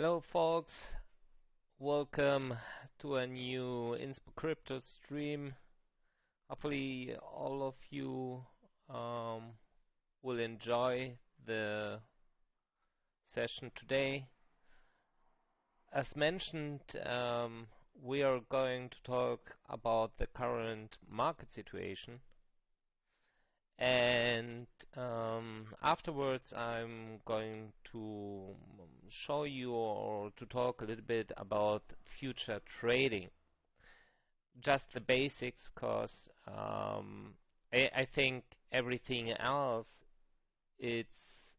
Hello, folks. Welcome to a new InspoCrypto stream. Hopefully, all of you um, will enjoy the session today. As mentioned, we are going to talk about the current market situation, and afterwards, I'm going to show you or to talk a little bit about future trading. Just the basics, because I think everything else, it's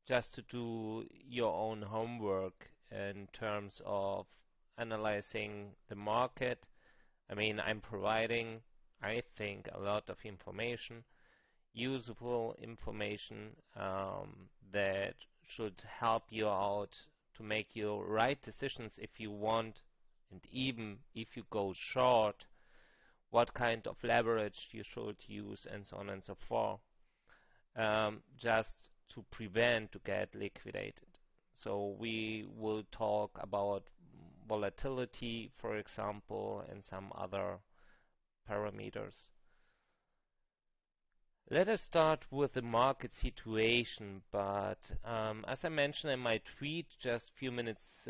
just to do your own homework in terms of analyzing the market. I mean, I'm providing, I think, a lot of information, useful information that should help you out to make your right decisions if you want, and even if you go short, what kind of leverage you should use, and so on and so forth, just to prevent to get liquidated. So we will talk about volatility, for example, and some other parameters. Let us start with the market situation, but as I mentioned in my tweet just a few minutes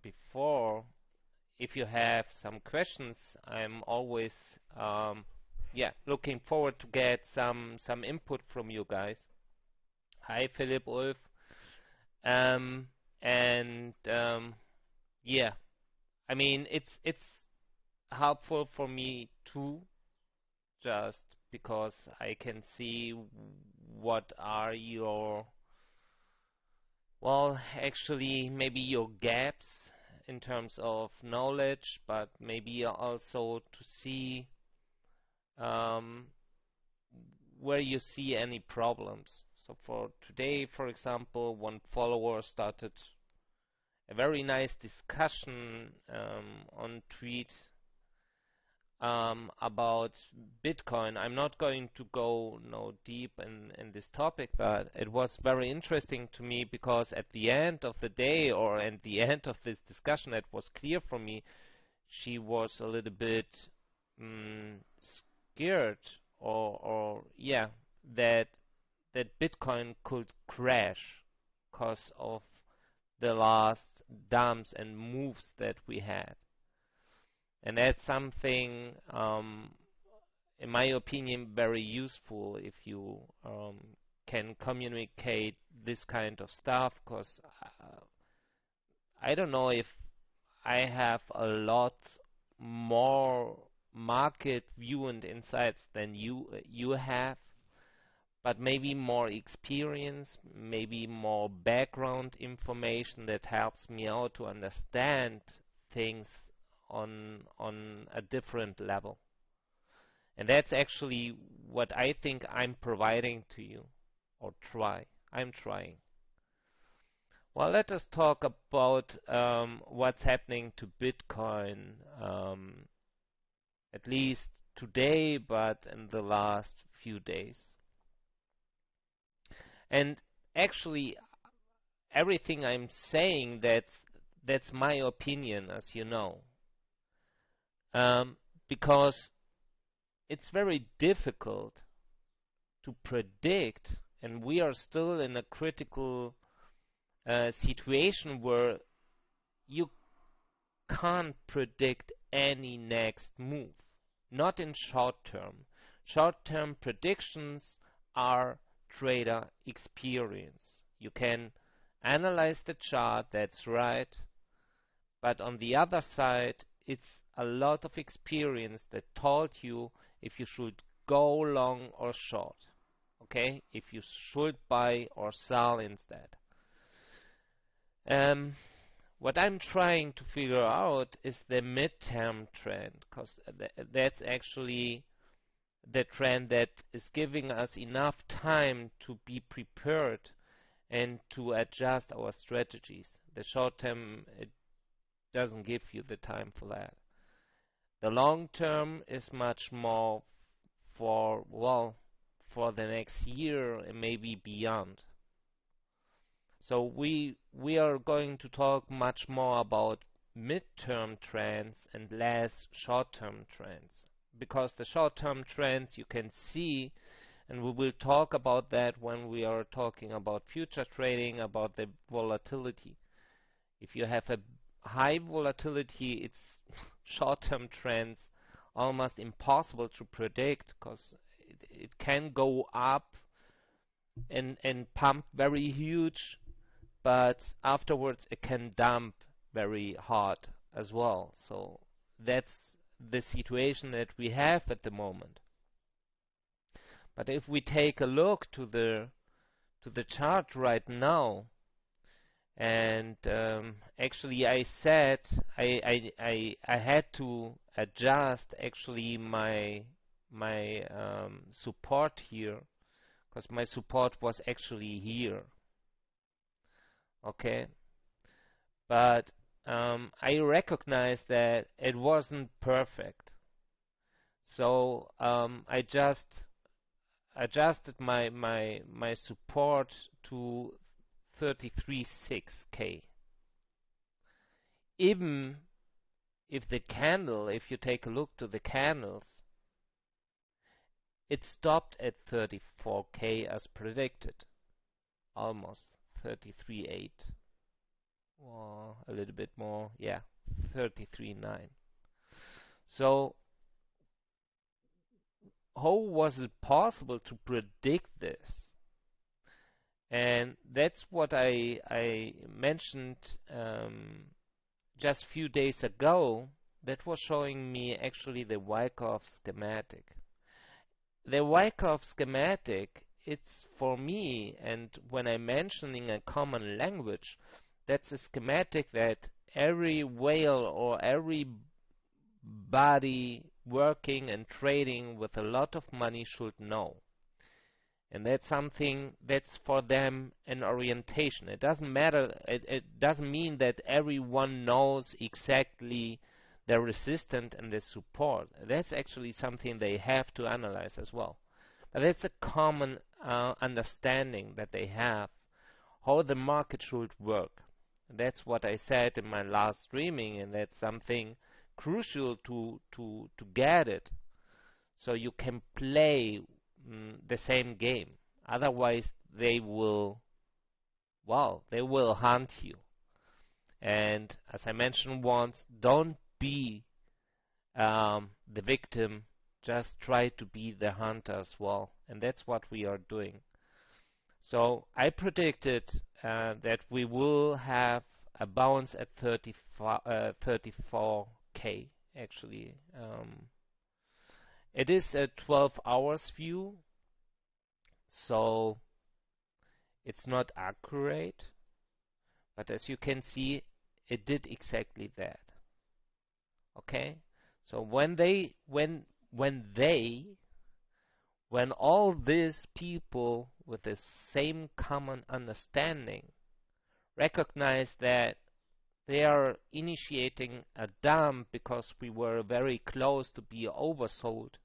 before, if you have some questions, I'm always looking forward to get some input from you guys. Hi, Philip, Ulf, um, and yeah, I mean it's helpful for me too, just because I can see what are your, well, actually maybe your gaps in terms of knowledge, but maybe also to see um, where you see any problems. So for today, for example, one follower started a very nice discussion on tweet about Bitcoin. I'm not going to go deep in this topic, but it was very interesting to me because at the end of the day, or at the end of this discussion, it was clear for me she was a little bit scared, or yeah, that Bitcoin could crash because of the last dumps and moves that we had. And that's something, in my opinion, very useful if you can communicate this kind of stuff, because I don't know if I have a lot more market view and insights than you have, but maybe more experience, maybe more background information that helps me out to understand things on a different level. And that's actually what I think I'm providing to you, or I'm trying. Well, let us talk about what's happening to Bitcoin, at least today, but in the last few days. And actually, everything I'm saying, that's my opinion, as you know, because it's very difficult to predict, and we are still in a critical situation where you can't predict any next move, not in short term. Short term predictions are trader experience. You can analyze the chart, that's right, but on the other side, it's a lot of experience that told you if you should go long or short. Okay, if you should buy or sell instead. What I'm trying to figure out is the midterm trend, because that's actually the trend that is giving us enough time to be prepared and to adjust our strategies. The short term, it doesn't give you the time for that. The long term is much more for, well, for the next year and maybe beyond. So we are going to talk much more about midterm trends and less short-term trends, because the short-term trends you can see, and we will talk about that when we are talking about future trading, about the volatility. If you have a high volatility, it's short-term trends almost impossible to predict, because it can go up and pump very huge, but afterwards it can dump very hard as well. So that's the situation that we have at the moment. But if we take a look to the chart right now, and actually I said I had to adjust actually my support here, because my support was actually here. Okay, but I recognize that it wasn't perfect, so I just adjusted my support to 33.6K. Even if the candle, if you take a look to the candles, it stopped at 34K as predicted, almost 33.8, or a little bit more, yeah, 33.9. So how was it possible to predict this? And that's what I mentioned just a few days ago. That was showing me actually the Wyckoff schematic. The Wyckoff schematic, it's for me, and when I'm mentioning a common language, that's a schematic that every whale or every body working and trading with a lot of money should know. And that's something that's for them an orientation. It doesn't matter, it doesn't mean that everyone knows exactly the resistance and the support. That's actually something they have to analyze as well. But it's a common understanding that they have how the market should work. And that's what I said in my last streaming, and that's something crucial to get it, so you can play the same game. Otherwise, they will, well, they will hunt you. And as I mentioned once, don't be the victim. Just try to be the hunter as well. And that's what we are doing. So I predicted that we will have a bounce at 34K actually. It is a 12 hours view, so it's not accurate, but as you can see, it did exactly that. Okay, so when all these people with the same common understanding recognize that they are initiating a dump because we were very close to be oversold,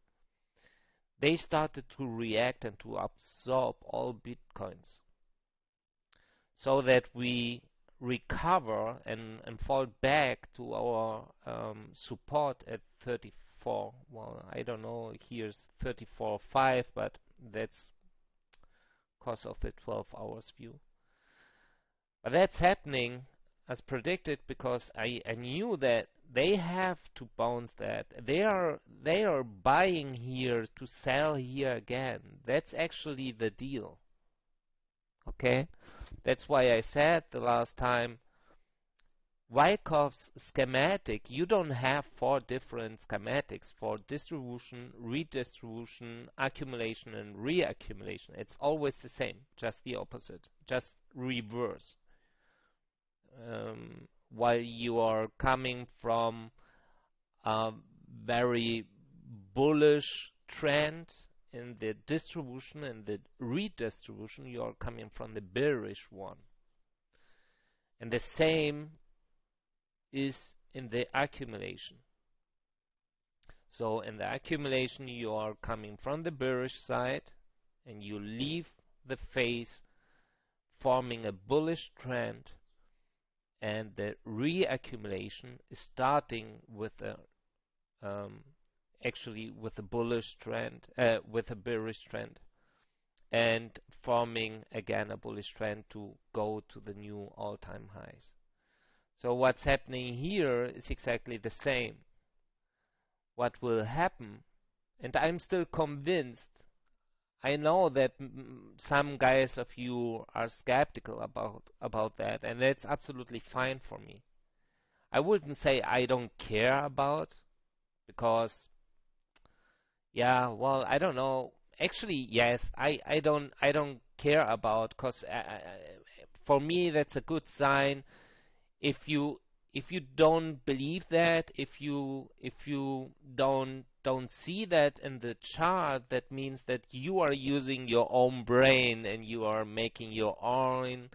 they started to react and to absorb all Bitcoins, so that we recover and fall back to our support at 34. Well, I don't know, here's 34.5, but that's because of the 12 hours view. But that's happening as predicted, because I knew that they have to bounce that. They are buying here to sell here again. That's actually the deal. Okay? That's why I said the last time, Wyckoff's schematic, you don't have 4 different schematics for distribution, redistribution, accumulation, and reaccumulation. It's always the same, just the opposite, just reverse. While you are coming from a very bullish trend in the distribution and the redistribution, you are coming from the bearish one. And the same is in the accumulation. So in the accumulation, you are coming from the bearish side and you leave the phase forming a bullish trend, and the reaccumulation is starting with a actually with a bullish trend, with a bearish trend, and forming again a bullish trend to go to the new all-time highs. So what's happening here is exactly the same. What will happen, and I'm still convinced, I know that some guys of you are skeptical about that, and that's absolutely fine for me. I wouldn't say I don't care about, because yeah, well, I don't know. Actually, yes, I don't care about, because for me that's a good sign. If you don't believe that, if you don't see that in the chart, that means that you are using your own brain and you are making your own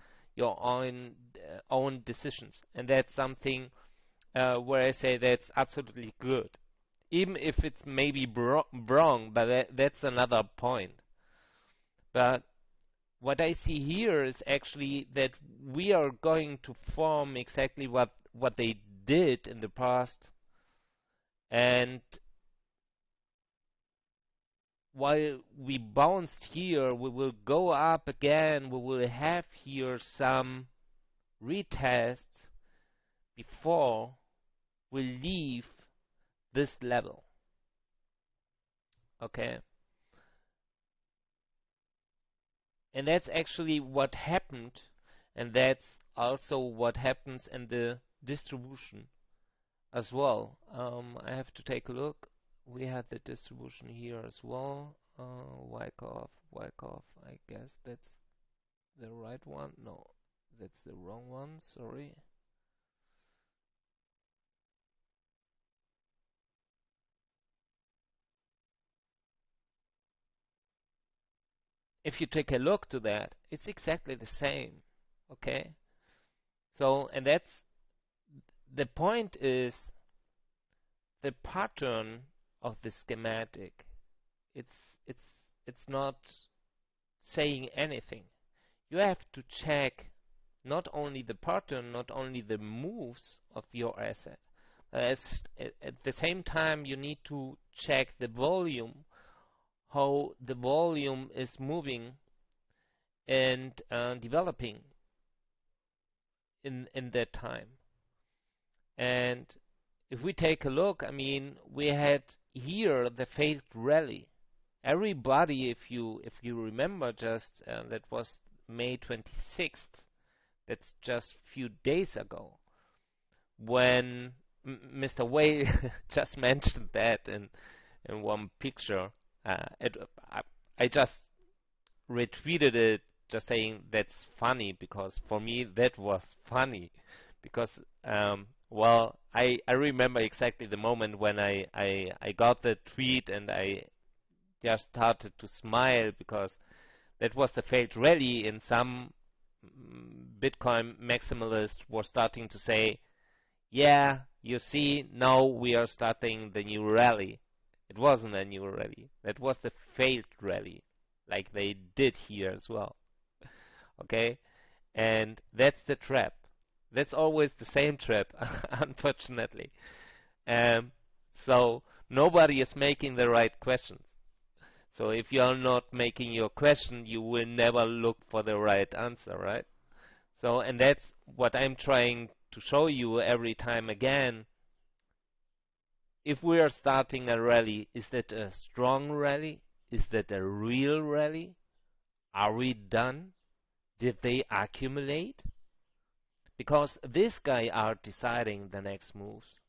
decisions, and that's something where I say that's absolutely good, even if it's maybe wrong, but that's another point. But what I see here is actually that we are going to form exactly what they did in the past, and while we bounced here, we will go up again, we will have here some retests before we leave this level. Okay? And that's actually what happened, and that's also what happens in the distribution as well. I have to take a look. We had the distribution here as well. Wyckoff, I guess that's the right one. No, that's the wrong one, sorry. If you take a look to that, it's exactly the same. Okay? So, and that's the point, is the pattern of the schematic. It's not saying anything. You have to check not only the pattern, not only the moves of your asset. At the same time, you need to check the volume, how the volume is moving and developing in that time. And if we take a look, I mean, we had here the failed rally. Everybody, if you remember, just that was May 26th. That's just a few days ago, when Mr. Wei just mentioned that in one picture. I just retweeted it, just saying that's funny, because for me that was funny, because well, I remember exactly the moment when I got the tweet, and I just started to smile, because that was the failed rally, and some Bitcoin maximalists were starting to say, yeah, you see, now we are starting the new rally. It wasn't a new rally. That was the failed rally, like they did here as well. Okay? And that's the trap. That's always the same trap, unfortunately. Um, so nobody is making the right questions. So if you are not making your question, you will never look for the right answer, right? So, and that's what I'm trying to show you every time again. If we are starting a rally, is that a strong rally? Is that a real rally? Are we done? Did they accumulate? Because this guy are deciding the next moves.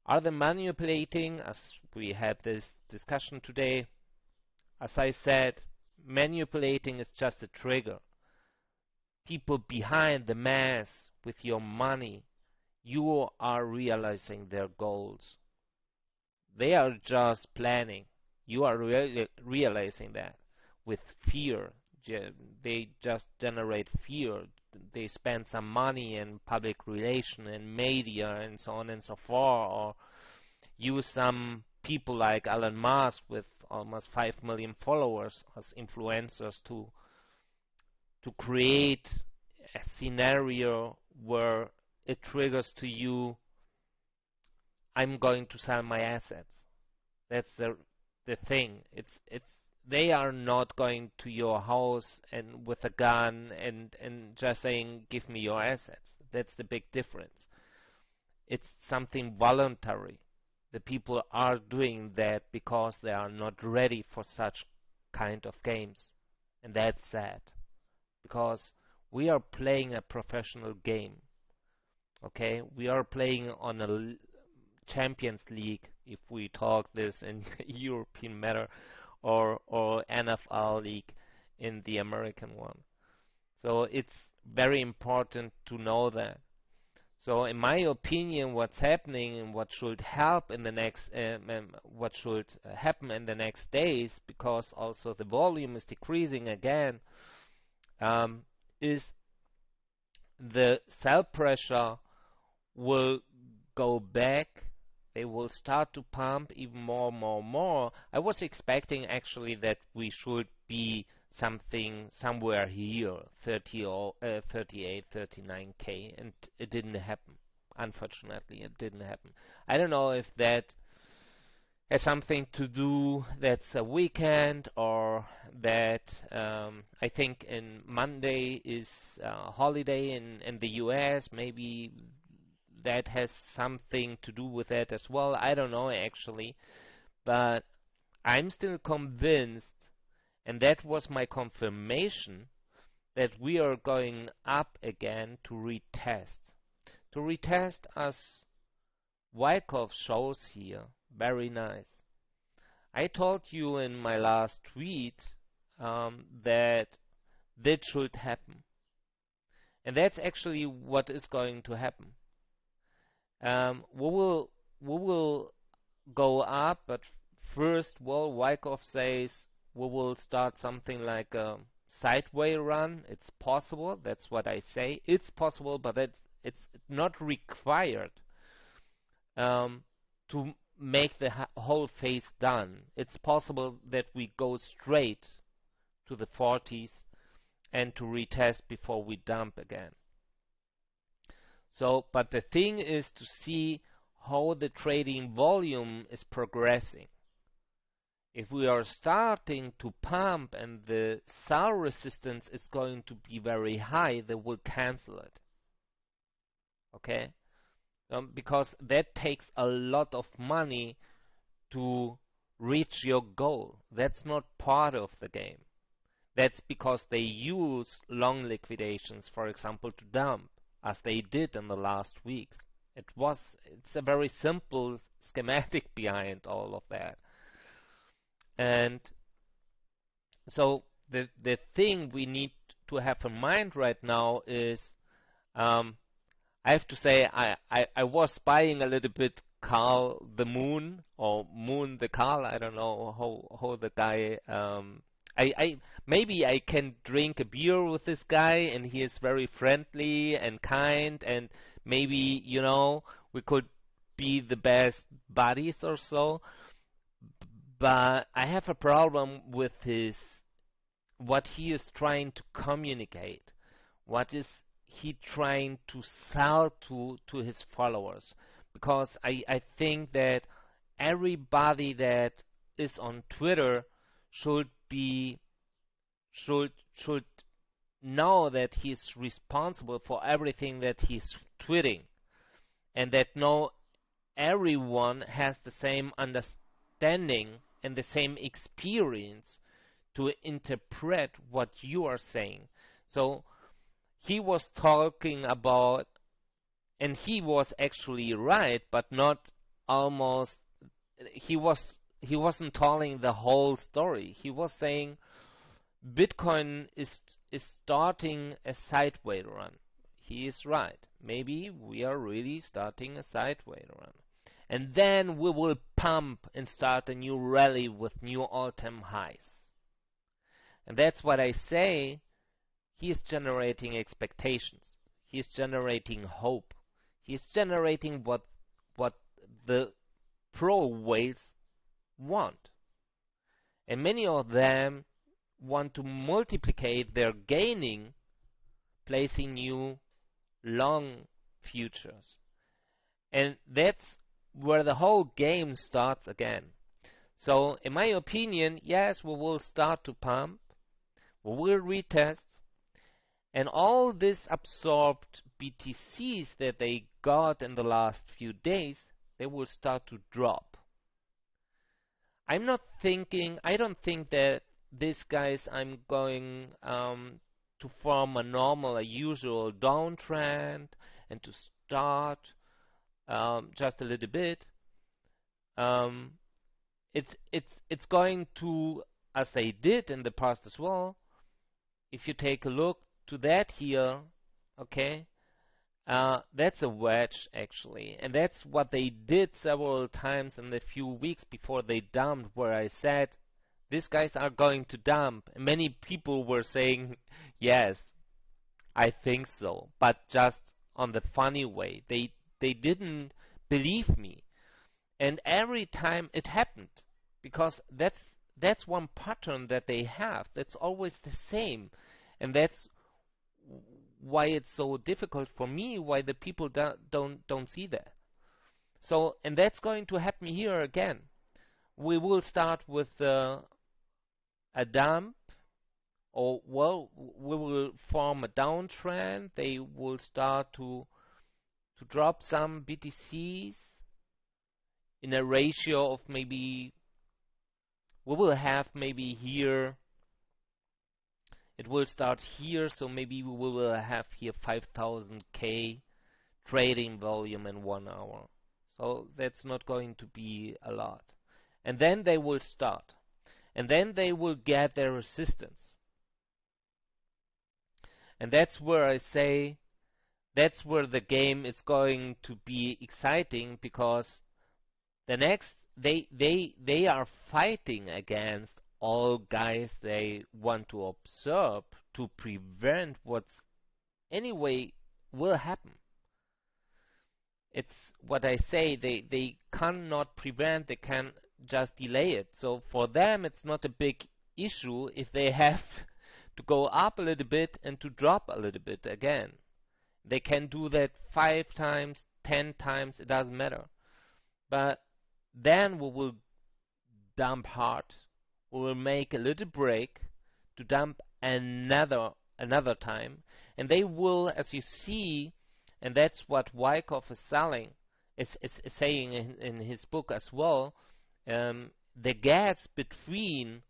Are they manipulating, as we had this discussion today? As I said, manipulating is just a trigger. People behind the mass with your money, you are realizing their goals. They are just planning. You are realizing that with fear. They just generate fear. They spend some money in public relation and media and so on and so forth, or use some people like Elon Musk with almost 5 million followers as influencers to create a scenario where it triggers to you, I'm going to sell my assets. That's the thing. It's they are not going to your house and with a gun and just saying, give me your assets. That's the big difference. It's something voluntary. The people are doing that because they are not ready for such kind of games. And that's sad. Because we are playing a professional game. Okay? We are playing on a Champions League, if we talk this in European matter, or NFL League in the American one. So it's very important to know that. So in my opinion, what's happening and what should help in the next, what should happen in the next days, because also the volume is decreasing again, is the sell pressure will go back. They will start to pump even more. I was expecting actually that we should be somewhere here, 30 or 38, 39K, and it didn't happen. Unfortunately, it didn't happen. I don't know if that has something to do that's a weekend, or that I think in Monday is a holiday in the US. Maybe that has something to do with that as well. I don't know actually, but I'm still convinced, and that was my confirmation, that we are going up again to retest. To retest, as Wyckoff shows here. Very nice. I told you in my last tweet that that should happen. And that's actually what is going to happen. We will go up, but first, well, Wyckoff says we will start something like a sideway run. It's possible. That's what I say. It's possible, but it's not required to make the whole phase done. It's possible that we go straight to the 40s and to retest before we dump again. So, but the thing is to see how the trading volume is progressing. If we are starting to pump and the sell resistance is going to be very high, they will cancel it. Okay? Because that takes a lot of money to reach your goal. That's not part of the game. That's because they use long liquidations, for example, to dump, as they did in the last weeks. It's a very simple schematic behind all of that. And so the thing we need to have in mind right now is, I have to say, I was spying a little bit Carl the Moon, or Moon the Carl. I don't know how the guy. I maybe I can drink a beer with this guy, and he is very friendly and kind, and maybe we could be the best buddies or so. But I have a problem with what he is trying to communicate. What is he trying to sell to his followers? Because I think that everybody that is on Twitter should know that he's responsible for everything that he's tweeting, and that everyone has the same understanding and the same experience to interpret what you are saying. So he was talking about, and he was actually right, but not almost. He wasn't telling the whole story. He was saying Bitcoin is starting a sideways run. He is right. Maybe we are really starting a sideways run. And then we will pump and start a new rally with new all-time highs. And that's what I say. He is generating expectations. He is generating hope. He is generating what the pro whales want. And many of them want to multiplicate their gaining, placing new long futures. And that's where the whole game starts again. So in my opinion, yes, we will start to pump, we will retest, and all this absorbed BTCs that they got in the last few days, they will start to drop. I don't think that these guys I'm going to form a normal, a usual downtrend and to start just a little bit. Um, it's going to, as they did in the past as well. If you take a look to that here, okay, that's a wedge actually, and that's what they did several times in the few weeks before they dumped, where I said these guys are going to dump. And many people were saying, yes, I think so, but just on the funny way. They didn't believe me. And every time it happened, because that's one pattern that they have. That's always the same, and that's why it's so difficult for me. Why the people don't see that. So, and that's going to happen here again. We will start with a dump, or well, we will form a downtrend. They will start to drop some BTCs in a ratio of maybe, we will have maybe here, it will start here, so maybe we will have here 5,000K trading volume in 1 hour. So that's not going to be a lot. And then they will start. And then they will get their resistance. And that's where I say, that's where the game is going to be exciting, because the next, they are fighting against all guys they want to observe to prevent what's anyway will happen. It's what I say, they cannot prevent, they can just delay it. So for them it's not a big issue if they have to go up a little bit and to drop a little bit again. They can do that 5 times, 10 times, it doesn't matter. But then we will dump hard. We will make a little break to dump another time, and they will, as you see, and that's what Wyckoff is saying in his book as well. The gaps between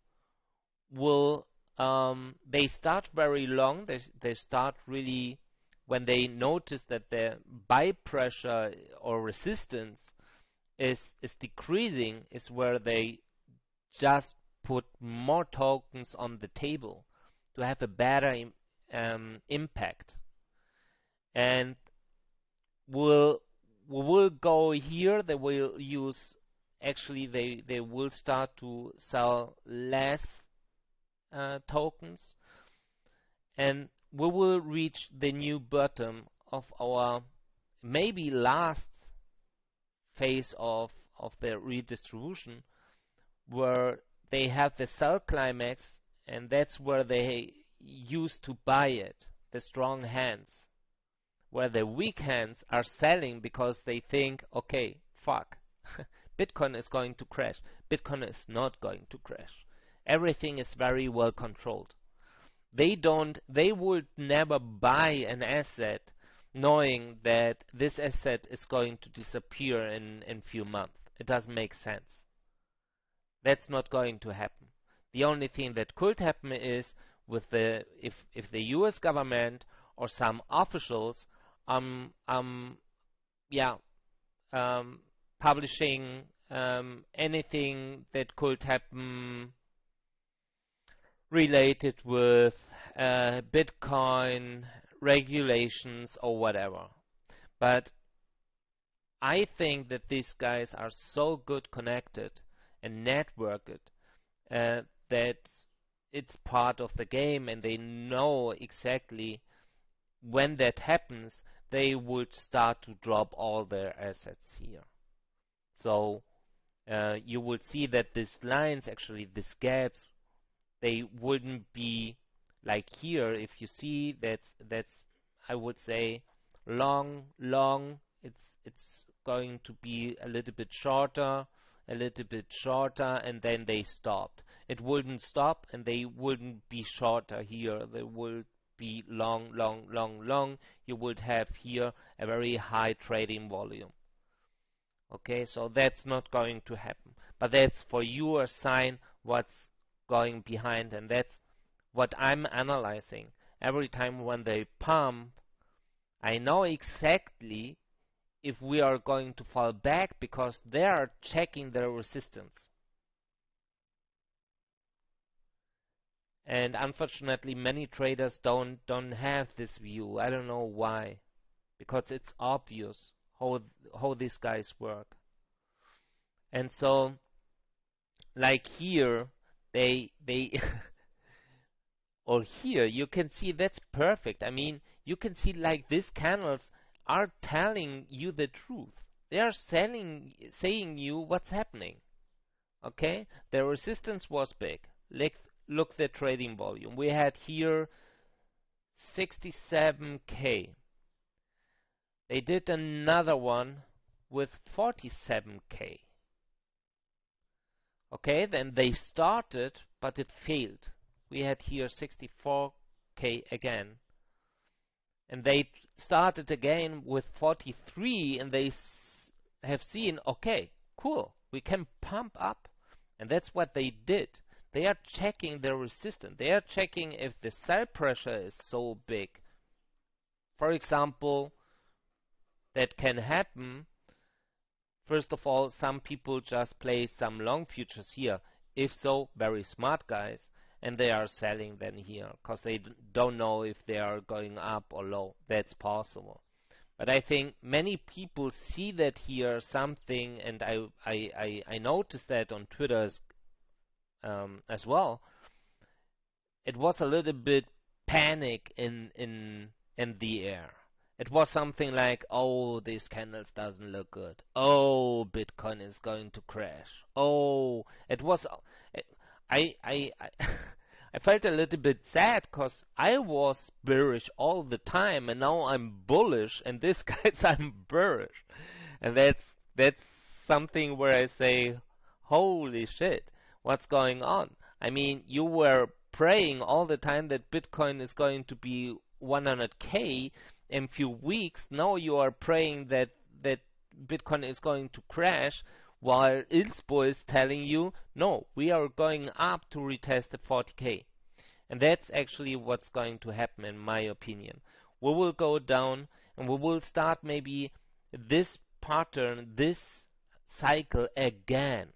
will they start very long. They start really when they notice that the buy pressure or resistance is decreasing, is where they just put more tokens on the table to have a better impact. And we will go here. They will use, actually they will start to sell less tokens, and we will reach the new bottom of our maybe last phase of the redistribution, where they have the sell climax, and that's where they used to buy it, the strong hands, where the weak hands are selling because they think, okay, fuck, Bitcoin is going to crash. Bitcoin is not going to crash. Everything is very well controlled. They would never buy an asset knowing that this asset is going to disappear in few months. It doesn't make sense. That's not going to happen. The only thing that could happen is with the if the U.S. government or some officials yeah publishing anything that could happen related with Bitcoin regulations or whatever. But I think that these guys are so good connected and networked that it's part of the game, and they know exactly when that happens, they would start to drop all their assets here. So you will see that these lines, actually these gaps, they wouldn't be like here. If you see, that's I would say long, long. It's going to be a little bit shorter, a little bit shorter, and then they stopped. It wouldn't stop, and they wouldn't be shorter here. They would be long, long, long, long. You would have here a very high trading volume. Okay, so that's not going to happen. But that's for you a sign what's going behind, and that's what I'm analyzing. Every time when they pump, I know exactly if we are going to fall back because they are checking their resistance. And unfortunately, many traders don't have this view. I don't know why, because it's obvious how these guys work. And so, like here, they or here you can see that's perfect. I mean, you can see like these candles are telling you the truth. They are saying you what's happening. Okay, the resistance was big. Look the trading volume. We had here 67K. They did another one with 47K. Okay, then they started, but it failed. We had here 64K again. And they started again with 43, and they have seen, okay, cool, we can pump up. And that's what they did. They are checking the resistance. They are checking if the sell pressure is so big. For example, that can happen. First of all, some people just play some long futures here. If so, very smart guys. And they are selling then here because they don't know if they are going up or low. That's possible. But I think many people see that here something, and I noticed that on Twitter as well. It was a little bit panic in the air. It was something like, oh, these candles doesn't look good. Oh, Bitcoin is going to crash. Oh, it was. I I felt a little bit sad because I was bearish all the time, and now I'm bullish, and this guy's I'm bearish, and that's something where I say, holy shit, what's going on? I mean, you were praying all the time that Bitcoin is going to be 100K in few weeks. Now you are praying that Bitcoin is going to crash, while Inspo is telling you, no, we are going up to retest the 40K. And that's actually what's going to happen, in my opinion. We will go down, and we will start maybe this pattern, this cycle again.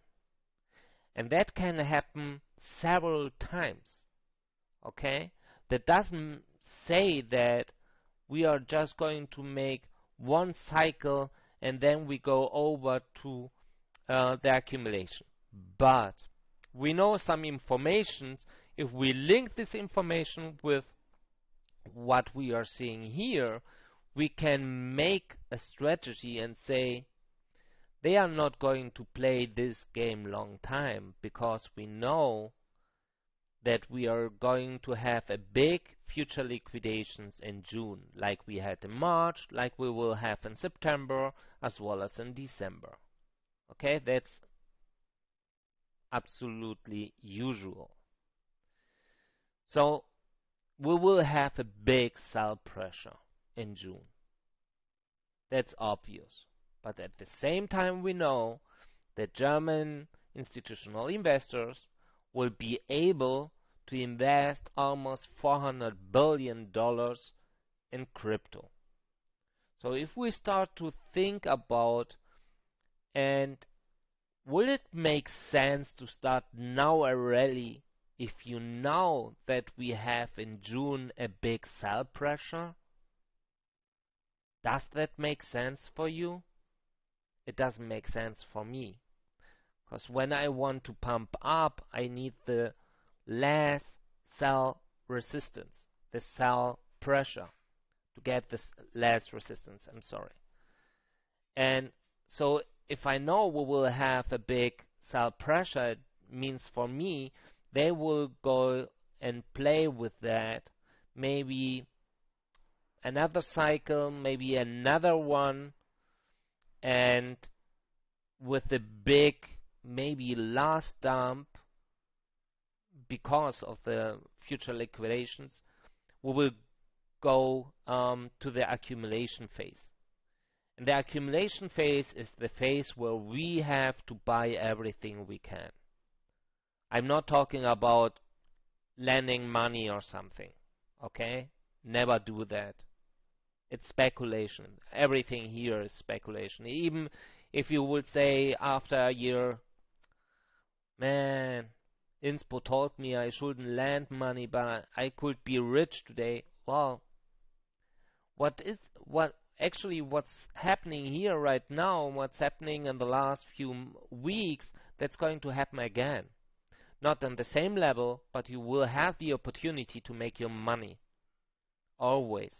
And that can happen several times. Okay? That doesn't say that we are just going to make one cycle and then we go over to the accumulation. But we know some information. If we link this information with what we are seeing here, we can make a strategy and say they are not going to play this game long time, because we know that we are going to have a big future liquidations in June, like we had in March, like we will have in September, as well as in December. Okay, that's absolutely usual. So we will have a big sell pressure in June. That's obvious. But at the same time, we know that German institutional investors will be able to invest almost $400 billion in crypto. So if we start to think about, and will it make sense to start now a rally if you know that we have in June a big sell pressure? Does that make sense for you? It doesn't make sense for me. Because when I want to pump up, I need the less sell resistance, the sell pressure to get this less resistance. I'm sorry. And so if I know we will have a big sell pressure, it means for me They will go and play with that, maybe another cycle, maybe another one, and with the big, maybe last dump because of the future liquidations, we will go to the accumulation phase. And the accumulation phase is the phase where we have to buy everything we can. I'm not talking about lending money or something, okay? Never do that. It's speculation. Everything here is speculation. Even if you would say after a year, man, Inspo told me I shouldn't lend money, but I could be rich today. Well, what's happening here right now, what's happening in the last few weeks, that's going to happen again. Not on the same level, but you will have the opportunity to make your money. Always.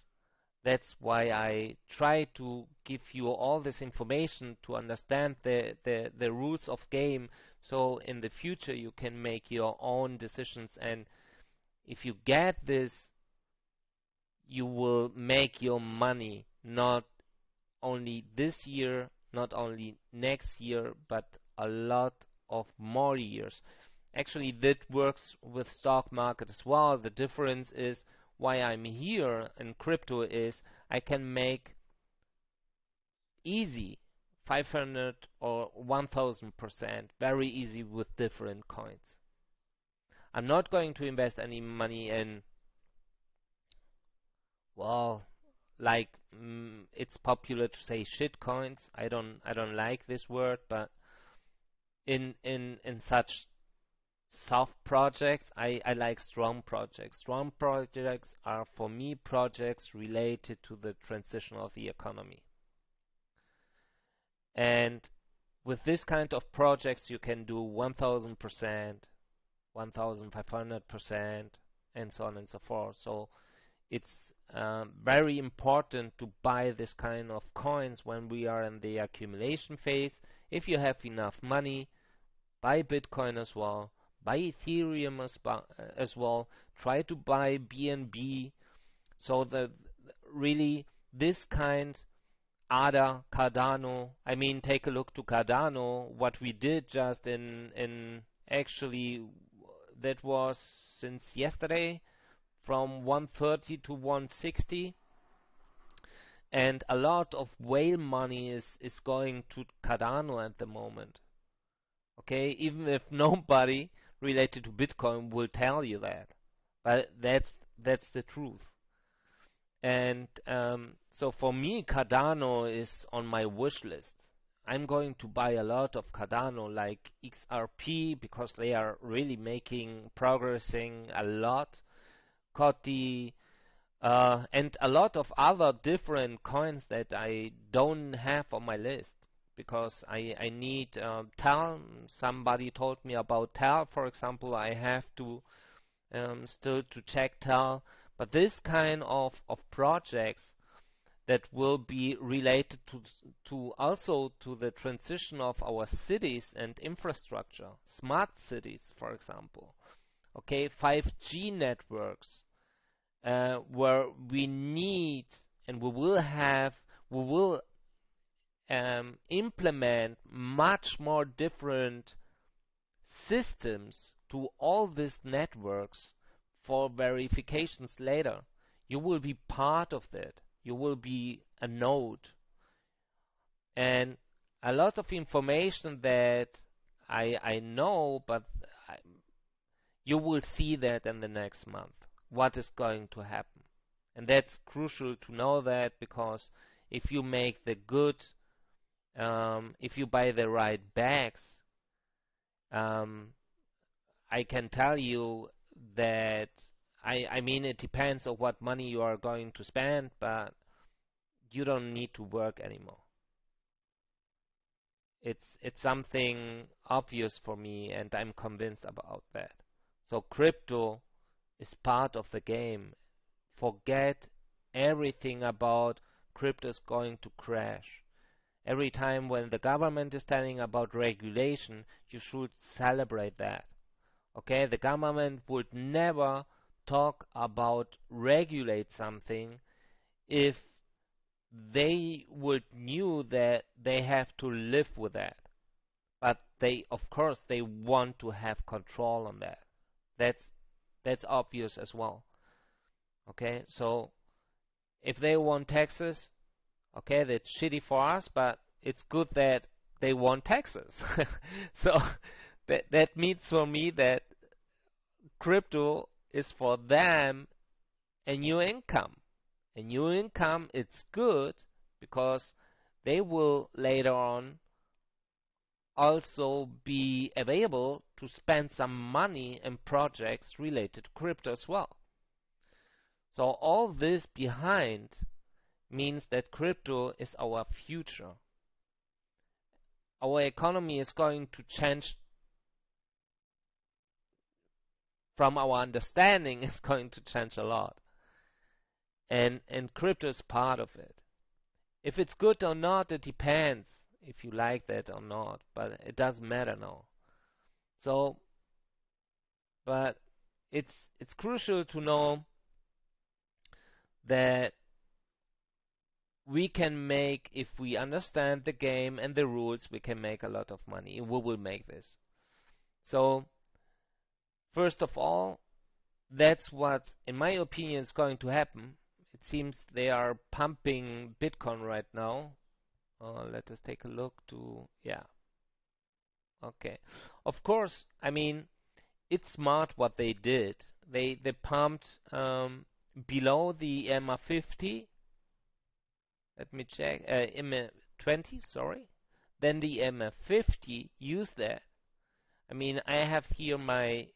That's why I try to give you all this information to understand the rules of game, so in the future you can make your own decisions, and if you get this, you will make your money not only this year, not only next year, but a lot of more years. Actually, that works with stock market as well. The difference is why I'm here in crypto is I can make easy 500 or 1000% very easy with different coins. I'm not going to invest any money in, well, like it's popular to say shit coins. I don't like this word, but in such soft projects, I like strong projects. Strong projects are for me projects related to the transition of the economy. And with this kind of projects you can do 1000%, 1500%, and so on and so forth. So it's very important to buy this kind of coins when we are in the accumulation phase. If you have enough money, buy Bitcoin as well, buy Ethereum as well, try to buy BNB. So the really this kind, ADA, Cardano, I mean, take a look to Cardano, what we did just in actually, that was since yesterday, from 130 to 160, and a lot of whale money is going to Cardano at the moment. Okay, even if nobody related to Bitcoin will tell you that, but that's the truth. And so for me, Cardano is on my wish list. I'm going to buy a lot of Cardano, like XRP, because they are really progressing a lot. Coti, and a lot of other different coins that I don't have on my list because I need TAL. Somebody told me about TAL, for example. I have to still to check TAL. But this kind of projects that will be related to also to the transition of our cities and infrastructure, smart cities, for example. Okay, 5G networks, where we need and we will implement much more different systems to all these networks for verifications later. You will be part of that. You will be a node. And a lot of information that I know, but you will see that in the next month, what is going to happen. And that's crucial to know that, because if you make the good, if you buy the right bags, I can tell you that, I mean, it depends on what money you are going to spend, but you don't need to work anymore. It's something obvious for me, and I'm convinced about that. So crypto is part of the game. Forget everything about crypto is going to crash. Every time when the government is telling about regulation, you should celebrate that. Okay, the government would never talk about regulate something if they would knew that they have to live with that. But they, of course, they want to have control on that. That's that's obvious as well. Okay, so if they want taxes, okay, that's shitty for us, but it's good that they want taxes. So that means for me that crypto is for them a new income. A new income, it's good because they will later on also be available to spend some money in projects related to crypto as well. So all this behind means that crypto is our future. Our economy is going to change from our understanding is going to change a lot. And crypto is part of it. If it's good or not, it depends if you like that or not, but it doesn't matter now. So, but it's crucial to know that we can make, if we understand the game and the rules, we can make a lot of money. We will make this. So, first of all, that's what, in my opinion, is going to happen. It seems they are pumping Bitcoin right now. Let us take a look to, yeah. Okay. Of course, I mean, it's smart what they did. They pumped below the EMA 50. Let me check. EMA 20, sorry. Then the EMA 50 use that. I mean, I have here my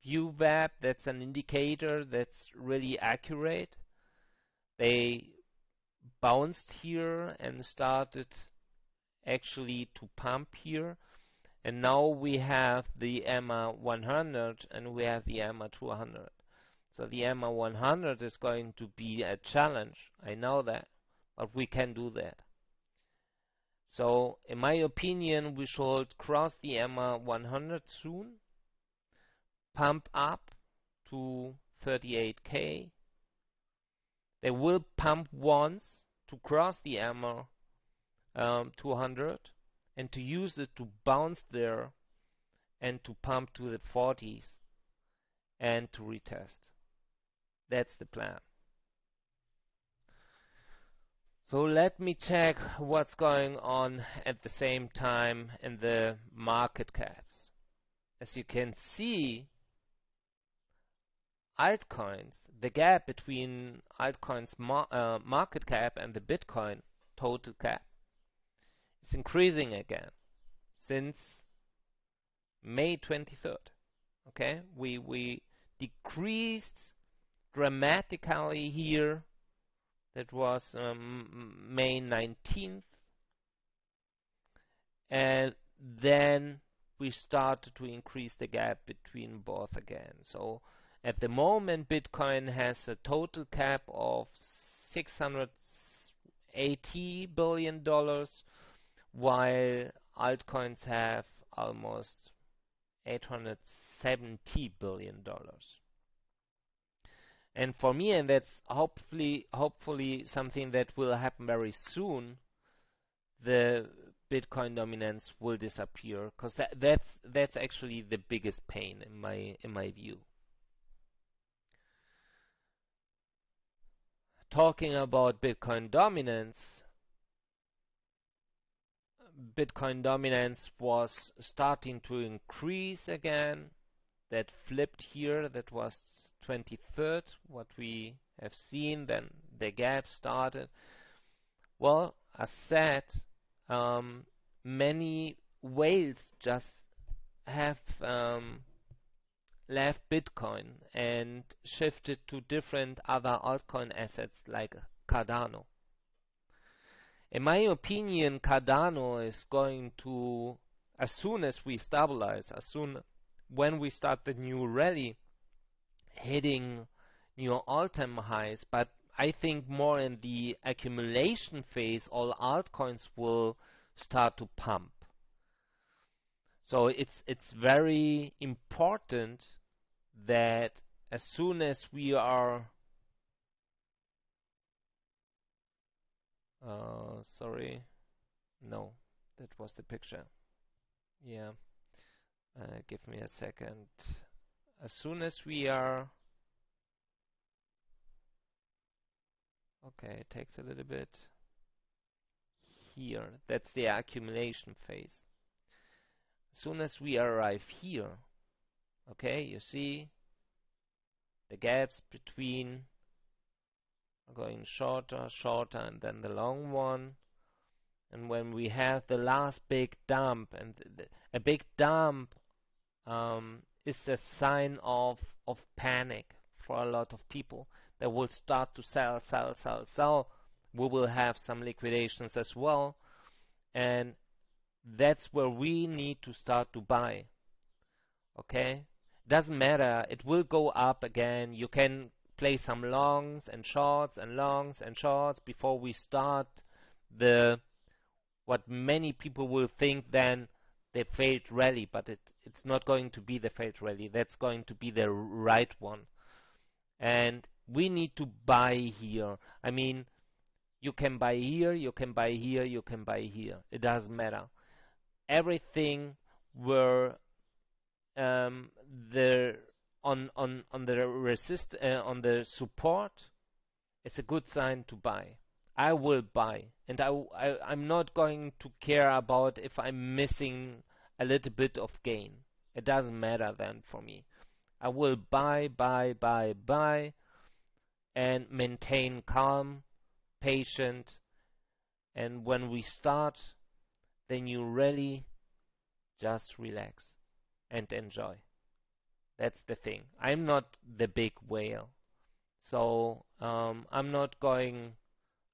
view web. That's an indicator that's really accurate. They bounced here and started actually to pump here. And now we have the EMA 100 and we have the EMA 200. So the EMA 100 is going to be a challenge. I know that, but we can do that. So in my opinion, we should cross the EMA 100 soon, pump up to 38K. They will pump once to cross the EMA 200 and to use it to bounce there and to pump to the 40s and to retest. That's the plan. So let me check what's going on at the same time in the market caps. As you can see, altcoins, the gap between altcoins market cap and the Bitcoin total cap is increasing again since May 23rd. Okay, we decreased dramatically here. That was May 19th, and then we started to increase the gap between both again. So at the moment, Bitcoin has a total cap of $680 billion, while altcoins have almost $870 billion. And for me, and that's hopefully something that will happen very soon, the Bitcoin dominance will disappear, because that's actually the biggest pain in my view. Talking about Bitcoin dominance was starting to increase again. That flipped here. That was 23rd, what we have seen. Then the gap started. Well, as said, many whales just have left Bitcoin and shifted to different other altcoin assets like Cardano. In my opinion, Cardano is going to, as soon as we stabilize, when we start the new rally, hitting new all-time highs, but I think more in the accumulation phase, all altcoins will start to pump. So it's very important that as soon as we are sorry, no, that was the picture. Yeah, give me a second. As soon as we are okay, it takes a little bit here. That's the accumulation phase. As soon as we arrive here, okay, you see the gaps between are going shorter, shorter, and then the long one. And when we have the last big dump, and a big dump is a sign of panic for a lot of people. They will start to sell, sell, sell, sell. We will have some liquidations as well, and that's where we need to start to buy. Okay? Doesn't matter. It will go up again. You can play some longs and shorts and longs and shorts before we start the what many people will think then the failed rally, but it's not going to be the failed rally. That's going to be the right one. And we need to buy here. I mean, you can buy here, you can buy here, you can buy here. It doesn't matter. Everything where the on the on the support, it's a good sign to buy. I will buy, and I'm not going to care about if I'm missing a little bit of gain. It doesn't matter then for me. I will buy, buy, buy, buy, and maintain calm, patient, and when we start, then you really just relax and enjoy. That's the thing. I'm not the big whale, so I'm not going.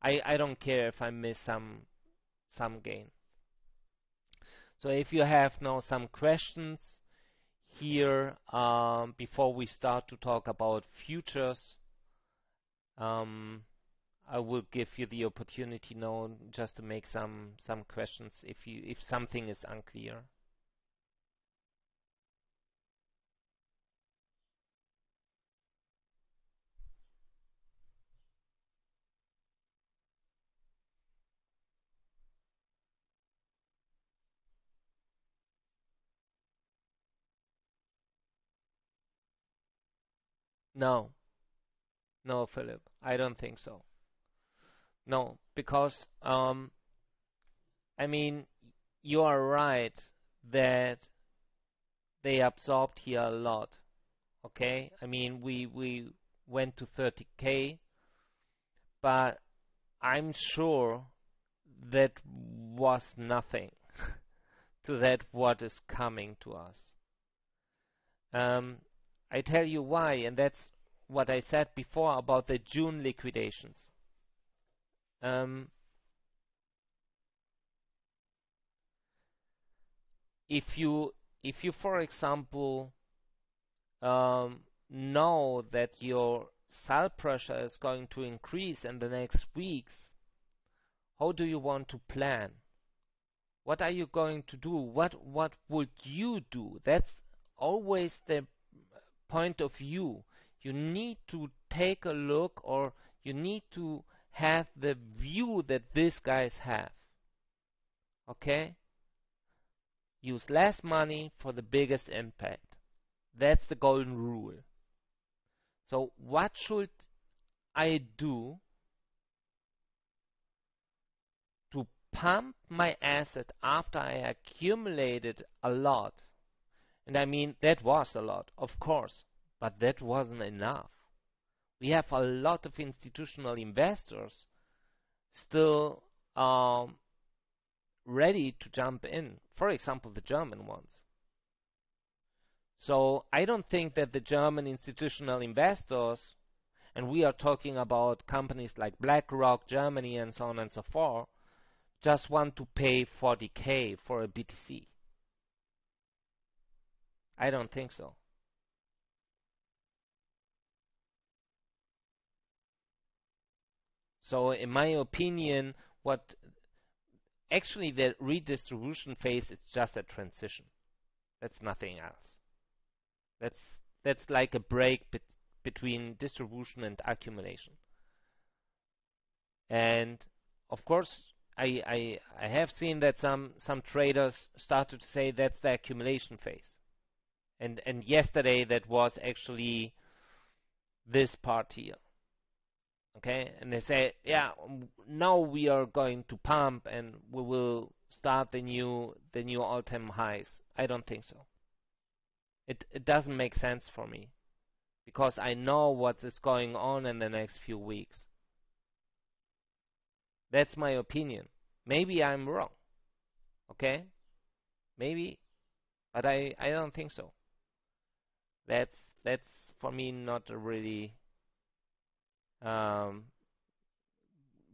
I don't care if I miss some gain. So if you have now some questions here before we start to talk about futures, um, I will give you the opportunity now just to make some questions if something is unclear. No, no, Philip, I don't think so. No, because I mean you are right that they absorbed here a lot. Okay, I mean we went to 30K, but I'm sure that was nothing to that what is coming to us. Um, I tell you why, and that's what I said before about the June liquidations. Um, if you for example know that your sell pressure is going to increase in the next weeks, how do you want to plan? What are you going to do? What would you do? That's always the point of view. You need to take a look, or you need to have the view that these guys have. Okay? Use less money for the biggest impact. That's the golden rule. So what should I do to pump my asset after I accumulated a lot? And I mean, that was a lot, of course, but that wasn't enough. We have a lot of institutional investors still ready to jump in. For example, the German ones. So I don't think that the German institutional investors, and we are talking about companies like BlackRock, Germany, and so on and so forth, just want to pay 40K for a BTC. I don't think so. So in my opinion, what actually the redistribution phase is just a transition. That's nothing else. That's like a break between distribution and accumulation. And of course, I have seen that some traders started to say that's the accumulation phase. And yesterday that was actually this part here. Okay, and they say, yeah, now we are going to pump and we will start the new all-time highs. I don't think so. It doesn't make sense for me because I know what is going on in the next few weeks. That's my opinion. Maybe I'm wrong. Okay, maybe, but I don't think so. That's for me not a really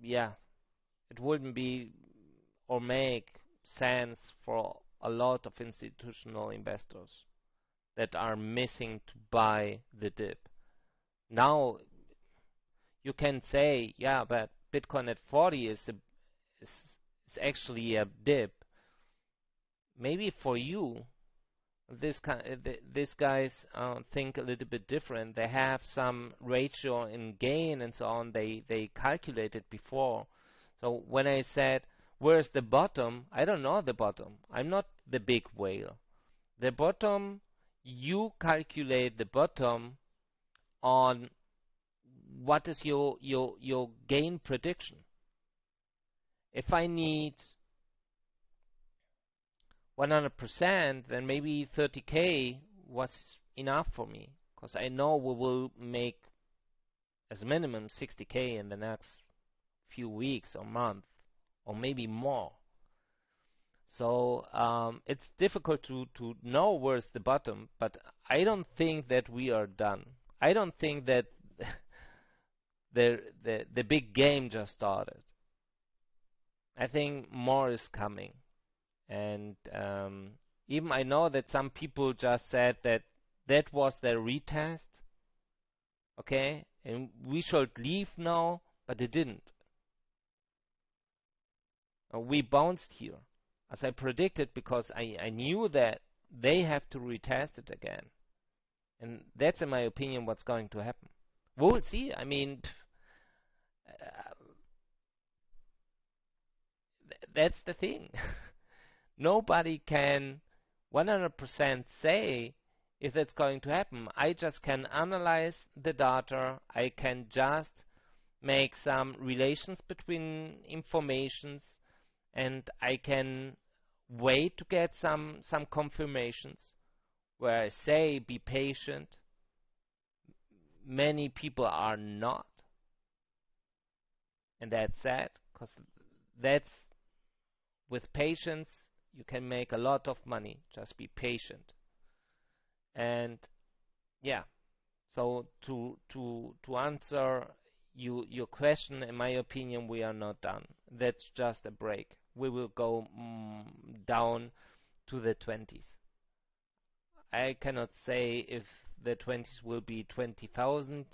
yeah, it wouldn't be or make sense for a lot of institutional investors that are missing to buy the dip. Now you can say, yeah, but Bitcoin at 40 is actually a dip. Maybe for you, these guys think a little bit different. They have some ratio in gain and so on. They calculated before. So when I said, where's the bottom? I don't know the bottom. I'm not the big whale. The bottom, you calculate the bottom on what is your gain prediction. If I need 100%, then maybe 30K was enough for me because I know we will make as minimum 60K in the next few weeks or month or maybe more. So it's difficult to know where's the bottom, but I don't think that we are done. I don't think that the big game just started. I think more is coming. And even I know that some people just said that that was their retest, okay, and we should leave now, but it didn't. We bounced here, as I predicted, because I knew that they have to retest it again. And that's, in my opinion, what's going to happen. We'll see. I mean, that's the thing. Nobody can 100% say if that's going to happen. I just can analyze the data. I can just make some relations between informations, and I can wait to get some confirmations where I say be patient. Many people are not, and that's sad because that's with patience you can make a lot of money. Just be patient. And yeah, so to answer your question, in my opinion, we are not done. That's just a break. We will go down to the 20s. I cannot say if the 20s will be 20,000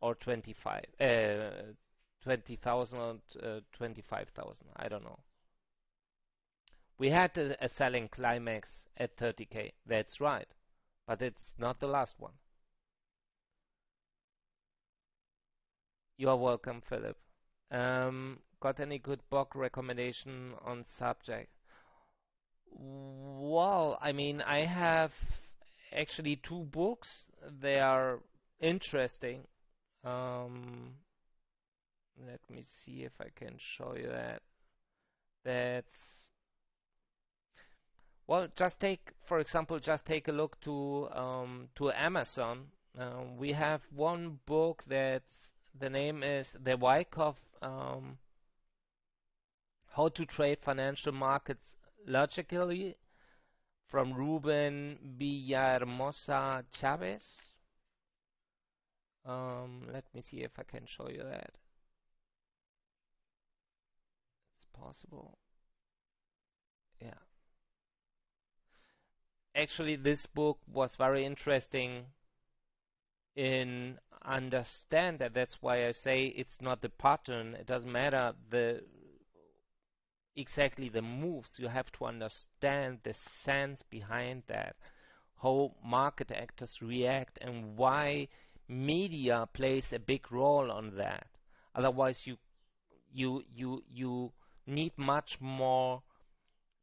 or 20,000 or 25,000. I don't know. We had a selling climax at 30K. That's right. But it's not the last one. You are welcome, Philip. Got any good book recommendation on subject? Well, I mean, I have actually two books. They are interesting. Let me see if I can show you that. That's well, just take, for example, just take a look to Amazon. We have one book that's the name is The Wyckoff How to Trade Financial Markets Logically from Ruben Villahermosa Chavez. Let me see if I can show you that. It's possible. Yeah. Actually, this book was very interesting in understand that. That's why I say it's not the pattern. It doesn't matter exactly the moves. You have to understand the sense behind that, how market actors react, and why media plays a big role on that. Otherwise, you need much more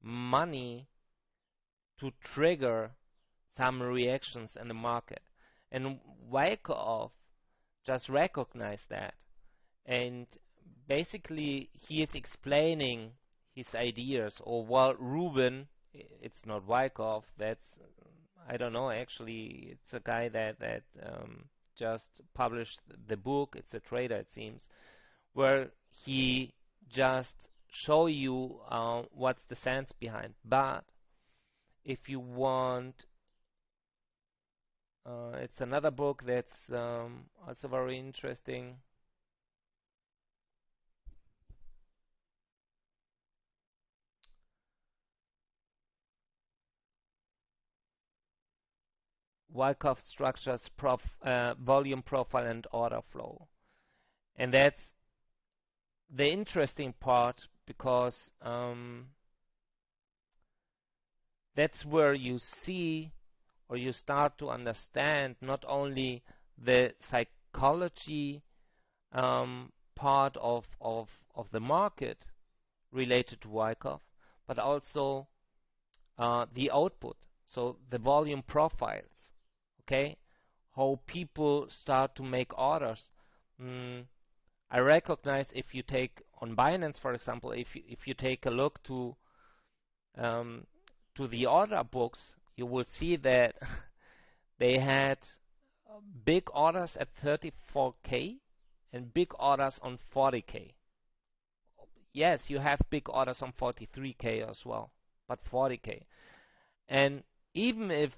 money to trigger some reactions in the market. And Wyckoff just recognized that. And basically, he is explaining his ideas. Or, well, Ruben, it's not Wyckoff, that's, I don't know, actually, it's a guy that just published the book. It's a trader, it seems, where he just show you what's the sense behind. But if you want, it's another book that's also very interesting. Wyckoff structures volume profile and order flow. And that's the interesting part, because that's where you see, or you start to understand, not only the psychology part of the market related to Wyckoff, but also the output, so the volume profiles, okay? How people start to make orders. I recognize, if you take on Binance, for example, if you take a look um, to the order books, you will see that they had big orders at 34K and big orders on 40K. Yes, you have big orders on 43K as well, but 40K. And even if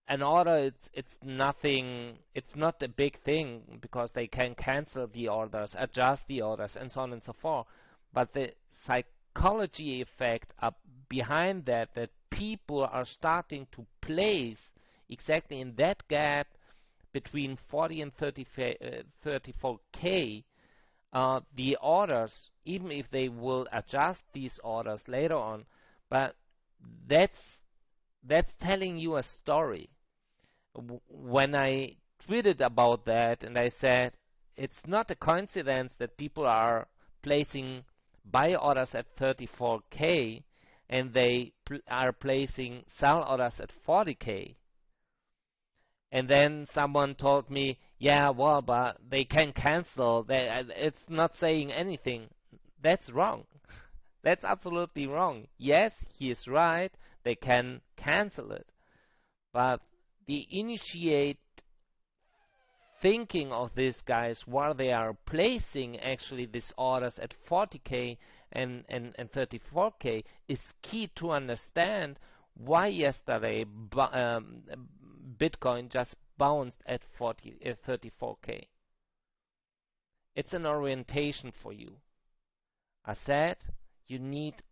an order, it's nothing, it's not a big thing, because they can cancel the orders, adjust the orders, and so on and so forth. But the psychology effect up behind that, that people are starting to place exactly in that gap between 40 and 34K, the orders, even if they will adjust these orders later on. But that's telling you a story. When I tweeted about that, and I said it's not a coincidence that people are placing buy orders at 34K and they are placing sell orders at 40K. And then someone told me, yeah, well, but they can cancel. It's not saying anything. That's wrong. That's absolutely wrong. Yes, he is right. They can cancel it. But the initiate thinking of these guys while they are placing actually these orders at 40K and 34K is key to understand why yesterday Bitcoin just bounced at 34K. It's an orientation for you. I said you need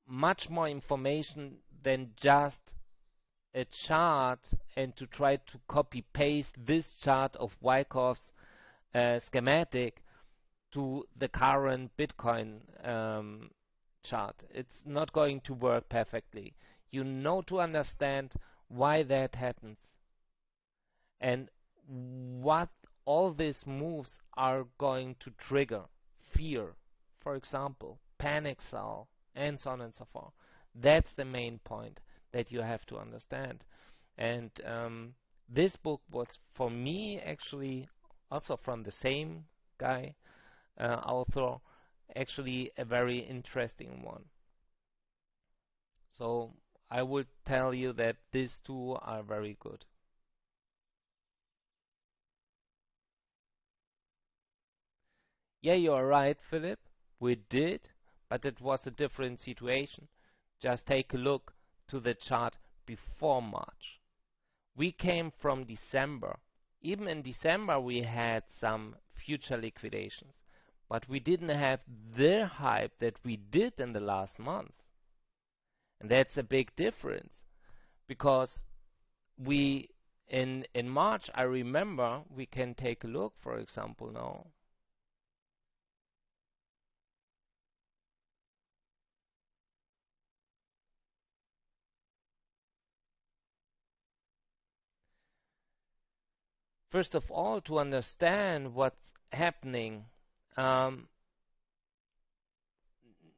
much more information than just a chart and to try to copy paste this chart of Wyckoff's schematic to the current Bitcoin chart. It's not going to work perfectly. You know to understand why that happens and what all these moves are going to trigger. Fear, for example, panic sell, and so on and so forth. That's the main point that you have to understand. And this book was, for me, actually also from the same guy, author, actually a very interesting one. So I would tell you that these two are very good. Yeah, you are right, Philip. We did, but it was a different situation. Just take a look to the chart before March. We came from December. Even in December, we had some future liquidations, but we didn't have the hype that we did in the last month. And that's a big difference, because we in March, I remember, we can take a look, for example, now. First of all, to understand what's happening, um,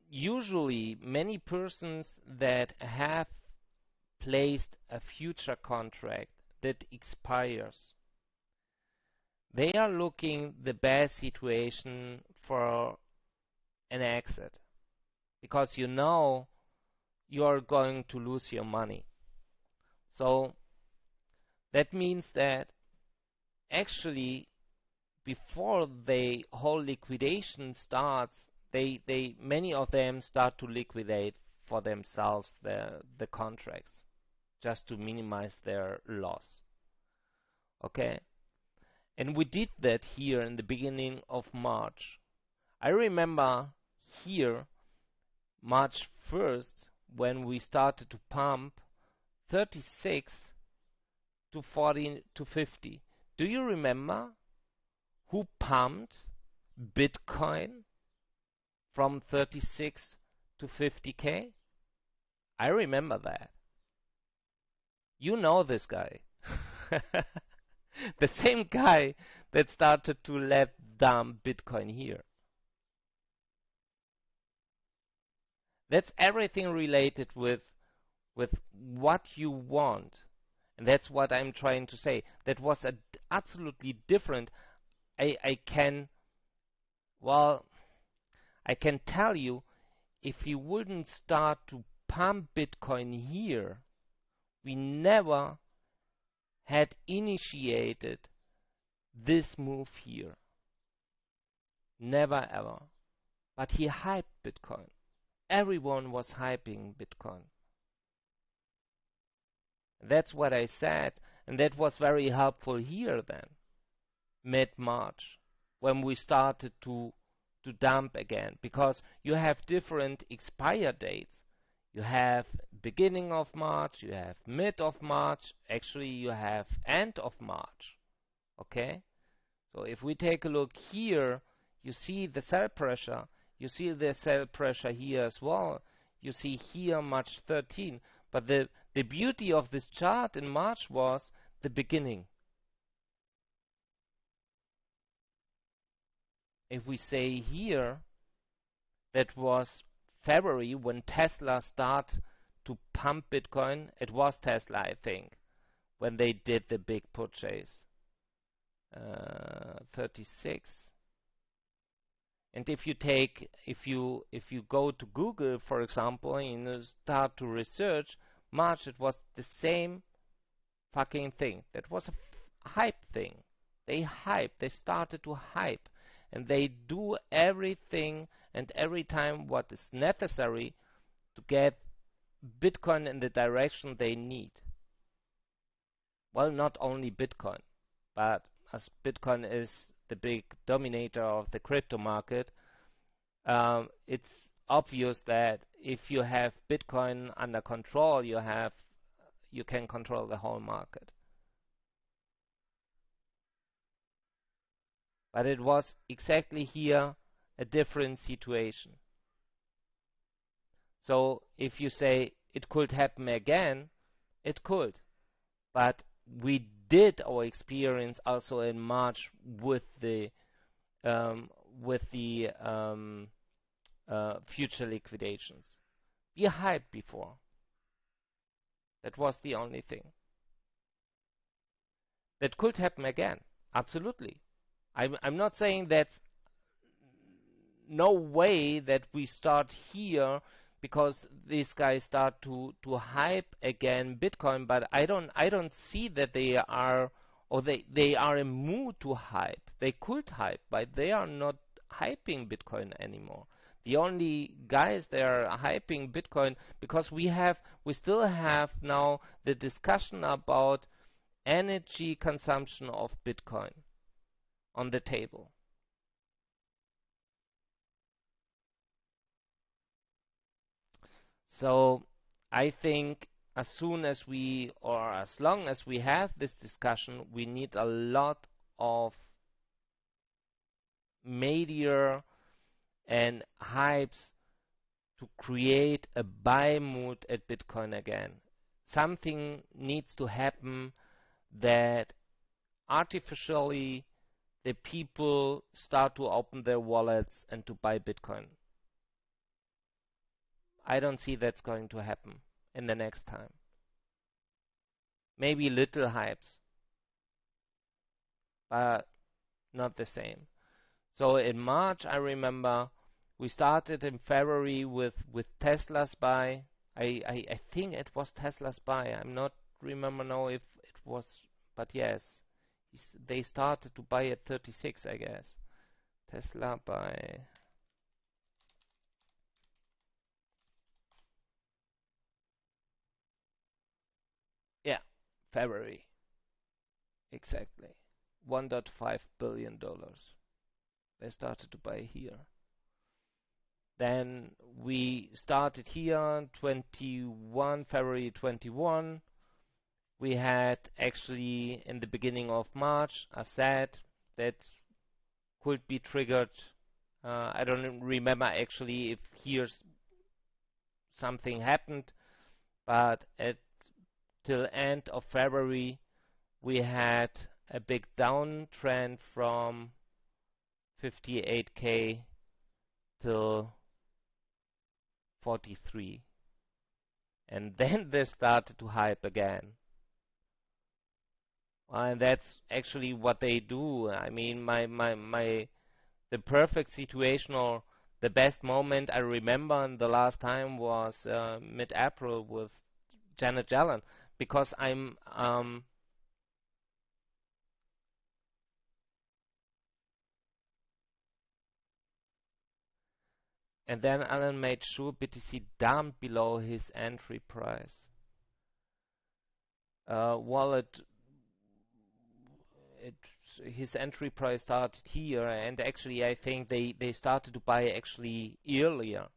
usually many persons that have placed a future contract that expires, they are looking the best situation for an exit because you know you are going to lose your money. So that means that actually before the whole liquidation starts, many of them start to liquidate for themselves the contracts just to minimize their loss. Okay? And we did that here in the beginning of March. I remember here March 1st when we started to pump 36 to 40 to 50. Do you remember who pumped Bitcoin from 36 to 50K? I remember that. You know this guy. The same guy that started to let dump Bitcoin here. That's everything related with what you want. And that's what I'm trying to say. That was absolutely different. I can, well, I can tell you, if he wouldn't start to pump Bitcoin here, we never had initiated this move here. Never ever. But he hyped Bitcoin. Everyone was hyping Bitcoin. That's what I said, and that was very helpful here then, mid-March, when we started to dump again, because you have different expire dates. You have beginning of March, you have mid of March, actually you have end of March. Okay? So if we take a look here, you see the sell pressure. You see the sell pressure here as well. You see here March 13. But the beauty of this chart in March was the beginning. If we say here, that was February when Tesla started to pump Bitcoin. It was Tesla, I think, when they did the big purchase. 36. And if you go to Google, for example, and you start to research March, it was the same fucking thing. That was a hype thing. They started to hype, and they do everything and every time what is necessary to get Bitcoin in the direction they need. Well, not only Bitcoin, but as Bitcoin is the big dominator of the crypto market, it's obvious that if you have Bitcoin under control, you can control the whole market. But it was exactly here a different situation. So if you say it could happen again, it could. But we did our experience also in March with the future liquidations. We hyped before. That was the only thing. That could happen again. Absolutely. I'm not saying that's no way that we start here because these guys start to hype again Bitcoin, but I don't see that they are, or they are in mood to hype. They could hype, but they are not hyping Bitcoin anymore. The only guys that are hyping Bitcoin, because we still have now the discussion about energy consumption of Bitcoin on the table. So I think as soon as we, or as long as we have this discussion, we need a lot of media and hypes to create a buy mood at Bitcoin again. Something needs to happen that artificially the people start to open their wallets and to buy Bitcoin. I don't see that's going to happen in the next time. Maybe little hypes, but not the same. So in March, I remember we started in February with Tesla's buy. I think it was Tesla's buy. I'm not remember now if it was, but yes, they started to buy at 36, I guess. Tesla buy. Yeah, February. Exactly. $1.5 billion. They started to buy here. Then we started here, February 21. We had actually in the beginning of March a set that could be triggered. I don't remember actually if here's something happened, but till end of February we had a big downtrend from 58k till 43, and then they started to hype again. And that's actually what they do. I mean, the perfect situation or the best moment I remember the last time was mid-April with Janet Yellen, because and then Alan made sure BTC dumped below his entry price. Wallet, his entry price started here, and actually I think they started to buy actually earlier,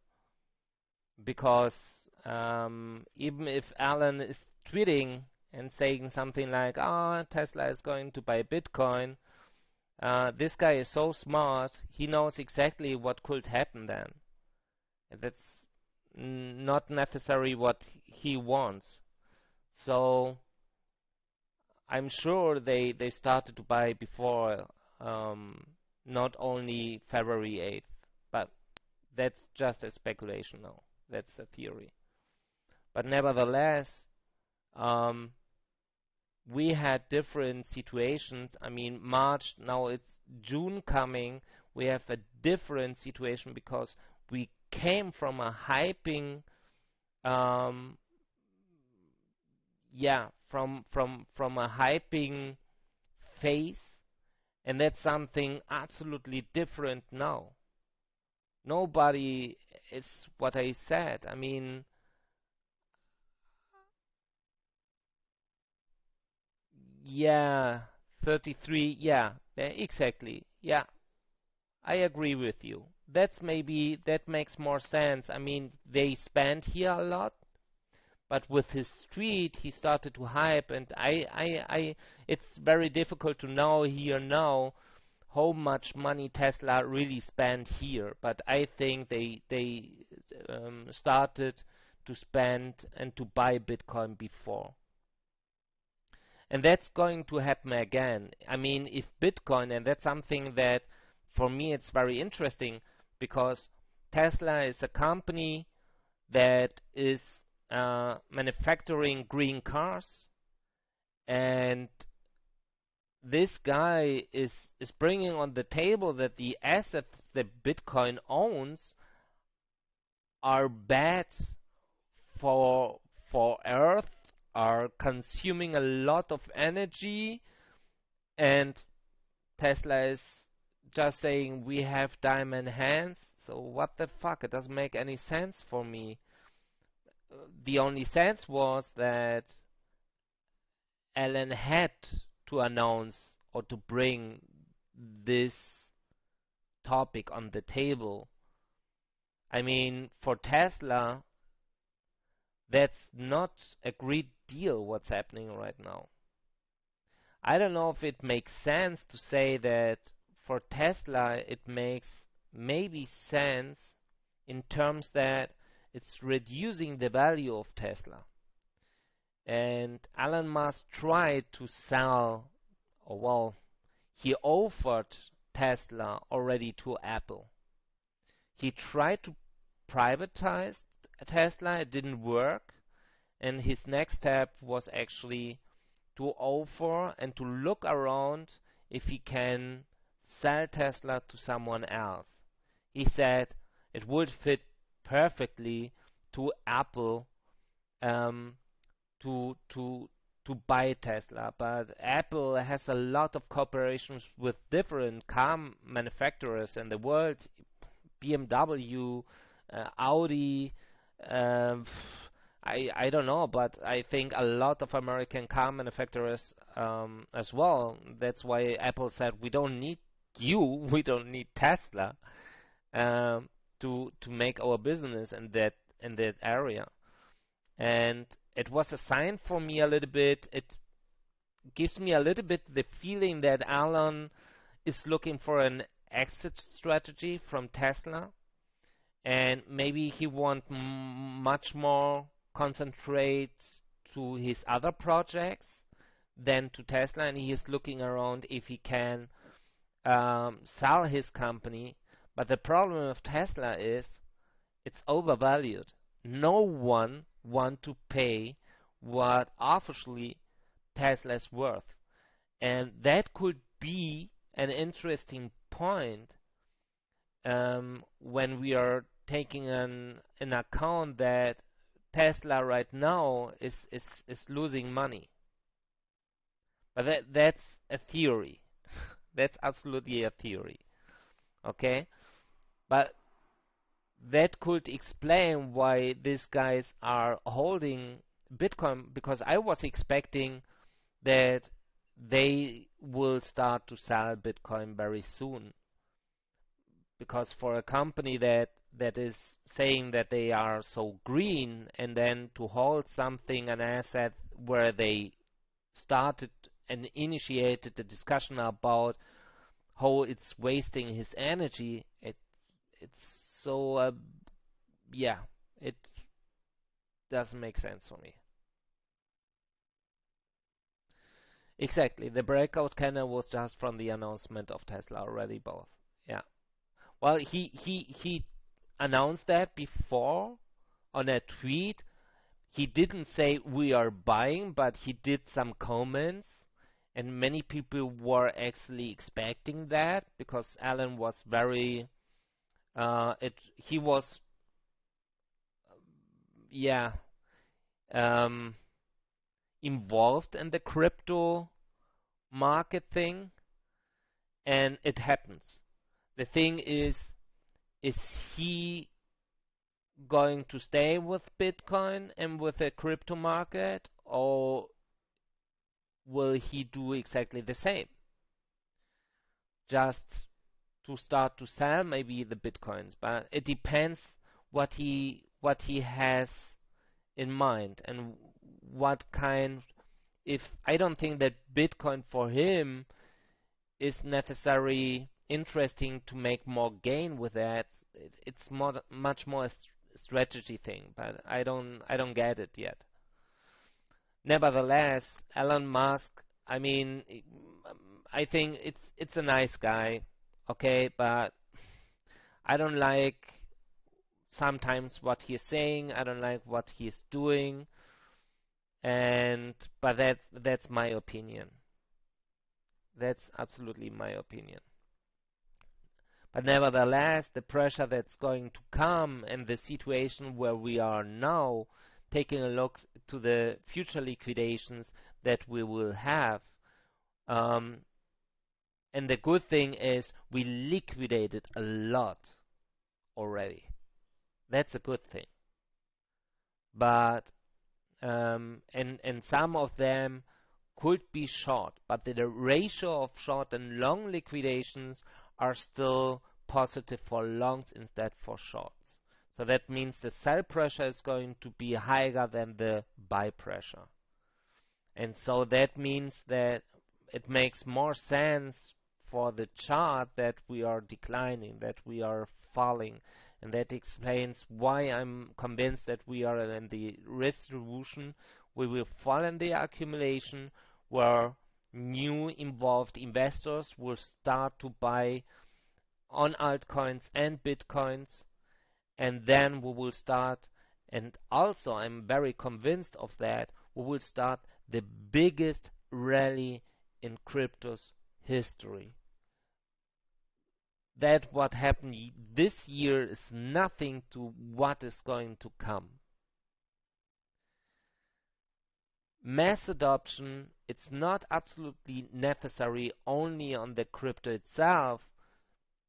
because even if Alan is tweeting and saying something like, Tesla is going to buy Bitcoin, this guy is so smart, he knows exactly what could happen then. And that's not necessarily what he wants. So I'm sure they started to buy before, not only February 8th, but that's just a speculation now. That's a theory. But nevertheless, we had different situations. I mean, March, now it's June coming. We have a different situation because we came from a hyping, from a hyping phase, and that's something absolutely different now. Nobody, it's what I said. I mean, yeah, 33, yeah, exactly. Yeah, I agree with you. That makes more sense. I mean, they spent here a lot, but with his street, he started to hype, and it's very difficult to know here now how much money Tesla really spent here. But I think they started to spend and to buy Bitcoin before. And that's going to happen again. I mean, if Bitcoin, and that's something that for me it's very interesting, because Tesla is a company that is manufacturing green cars, and this guy is bringing on the table that the assets that Bitcoin owns are bad for Earth, are consuming a lot of energy, and Tesla is just saying we have diamond hands. So what the fuck? It doesn't make any sense for me. The only sense was that Alan had to announce or to bring this topic on the table. I mean, for Tesla, that's not a great deal what's happening right now. I don't know if it makes sense to say that for Tesla it makes maybe sense in terms that it's reducing the value of Tesla. And Elon Musk tried to sell or well, he offered Tesla already to Apple. He tried to privatize Tesla, it didn't work, and his next step was actually to offer and to look around if he can sell Tesla to someone else. He said it would fit perfectly to Apple, um, to buy Tesla, but Apple has a lot of cooperations with different car manufacturers in the world, BMW, Audi. Um, I don't know, but I think a lot of American car manufacturers as well. That's why Apple said we don't need you, we don't need Tesla to make our business in that area. And it was a sign for me a little bit. It gives me a little bit the feeling that Alan is looking for an exit strategy from Tesla, and maybe he want much more concentrate to his other projects than to Tesla, and he is looking around if he can sell his company. But the problem with Tesla is it's overvalued. No one want to pay what officially Tesla is worth, and that could be an interesting point when we are taking an account that Tesla right now is losing money. But that's a theory. That's absolutely a theory. Okay? But that could explain why these guys are holding Bitcoin, because I was expecting that they will start to sell Bitcoin very soon. Because for a company that is saying that they are so green, and then to hold something, an asset where they started and initiated the discussion about how it's wasting his energy, it's so yeah, it doesn't make sense for me. Exactly, the breakout candle was just from the announcement of Tesla already, both. Yeah. Well, he announced that before on a tweet. He didn't say we are buying, but he did some comments, and many people were actually expecting that because Alan was very he was yeah um, involved in the crypto market thing, and it happens. The thing is he going to stay with Bitcoin and with the crypto market, or will he do exactly the same? Just to start to sell maybe the Bitcoins, but it depends what he has in mind and what kind. If I don't think that Bitcoin for him is necessarily interesting to make more gain with that, it's much more a strategy thing, but I don't get it yet. Nevertheless, Elon Musk, I mean, I think it's a nice guy, okay, but I don't like sometimes what he's saying. I don't like what he's doing, and but that's my opinion. That's absolutely my opinion. But nevertheless, the pressure that's going to come and the situation where we are now, taking a look to the future liquidations that we will have, um, and the good thing is we liquidated a lot already. That's a good thing. But and some of them could be short, but the ratio of short and long liquidations are still positive for longs instead for shorts. So that means the sell pressure is going to be higher than the buy pressure. And so that means that it makes more sense for the chart that we are declining, that we are falling. And that explains why I'm convinced that we are in the redistribution. We will fall in the accumulation where new involved investors will start to buy on altcoins and bitcoins, and then we will start, and also I'm very convinced of that, we will start the biggest rally in crypto's history. That what happened this year is nothing to what is going to come. Mass adoption, it's not absolutely necessary only on the crypto itself.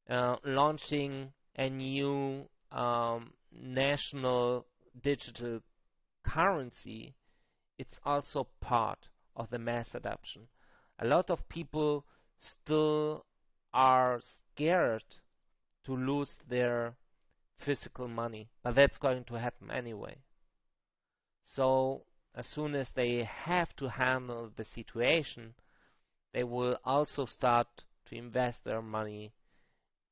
Launching a new national digital currency, it's also part of the mass adoption. A lot of people still are scared to lose their physical money, but that's going to happen anyway. So as soon as they have to handle the situation, they will also start to invest their money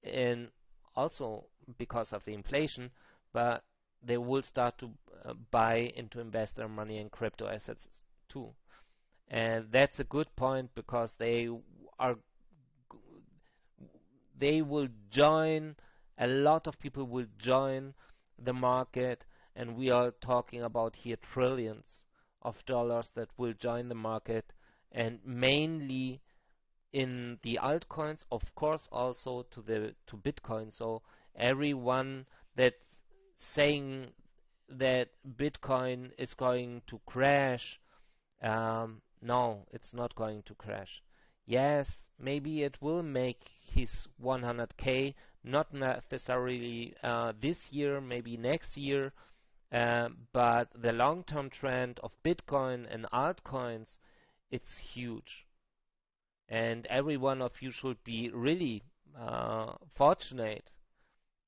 in, also because of the inflation, but they will start to buy and to invest their money in crypto assets too. And that's a good point because they will join, a lot of people will join the market, and we are talking about here trillions of dollars that will join the market, and mainly in the altcoins, of course, also to Bitcoin. So everyone that's saying that Bitcoin is going to crash, no, it's not going to crash. Yes, maybe it will make his 100K, not necessarily this year, maybe next year, but the long-term trend of Bitcoin and altcoins, it's huge. And every one of you should be really fortunate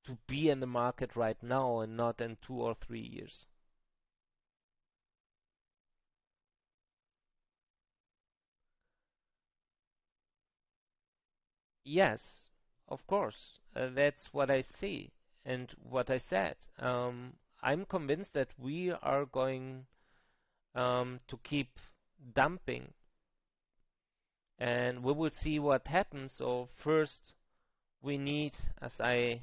to be in the market right now and not in 2 or 3 years. Yes, of course. That's what I see and what I said. I'm convinced that we are going to keep dumping, and we will see what happens. So first, we need, as I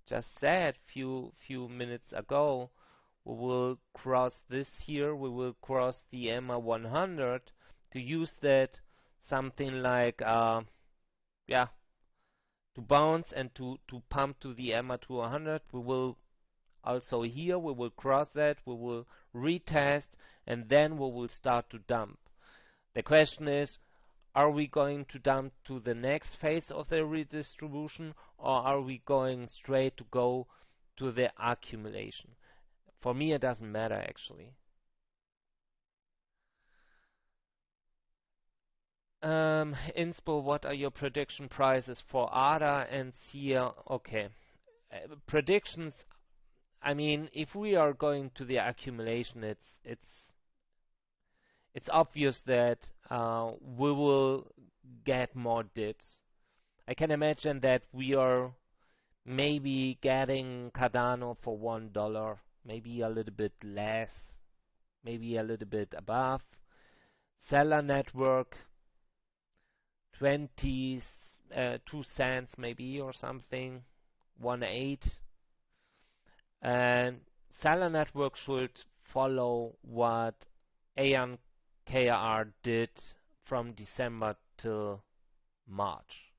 just said few minutes ago, we will cross this here. We will cross the EMA 100 to use that something like yeah, to bounce and to pump to the EMA 200. We will also here, we will cross that, we will retest, and then we will start to dump. The question is, are we going to dump to the next phase of the redistribution, or are we going straight to go to the accumulation? For me, it doesn't matter actually. Inspo, what are your prediction prices for ADA and SIA? Okay. Predictions, I mean, if we are going to the accumulation, it's obvious that we will get more dips. I can imagine that we are maybe getting Cardano for $1, maybe a little bit less, maybe a little bit above. Seller network 2 cents maybe or something, 1.8. And seller network should follow what ANKR did from December till March.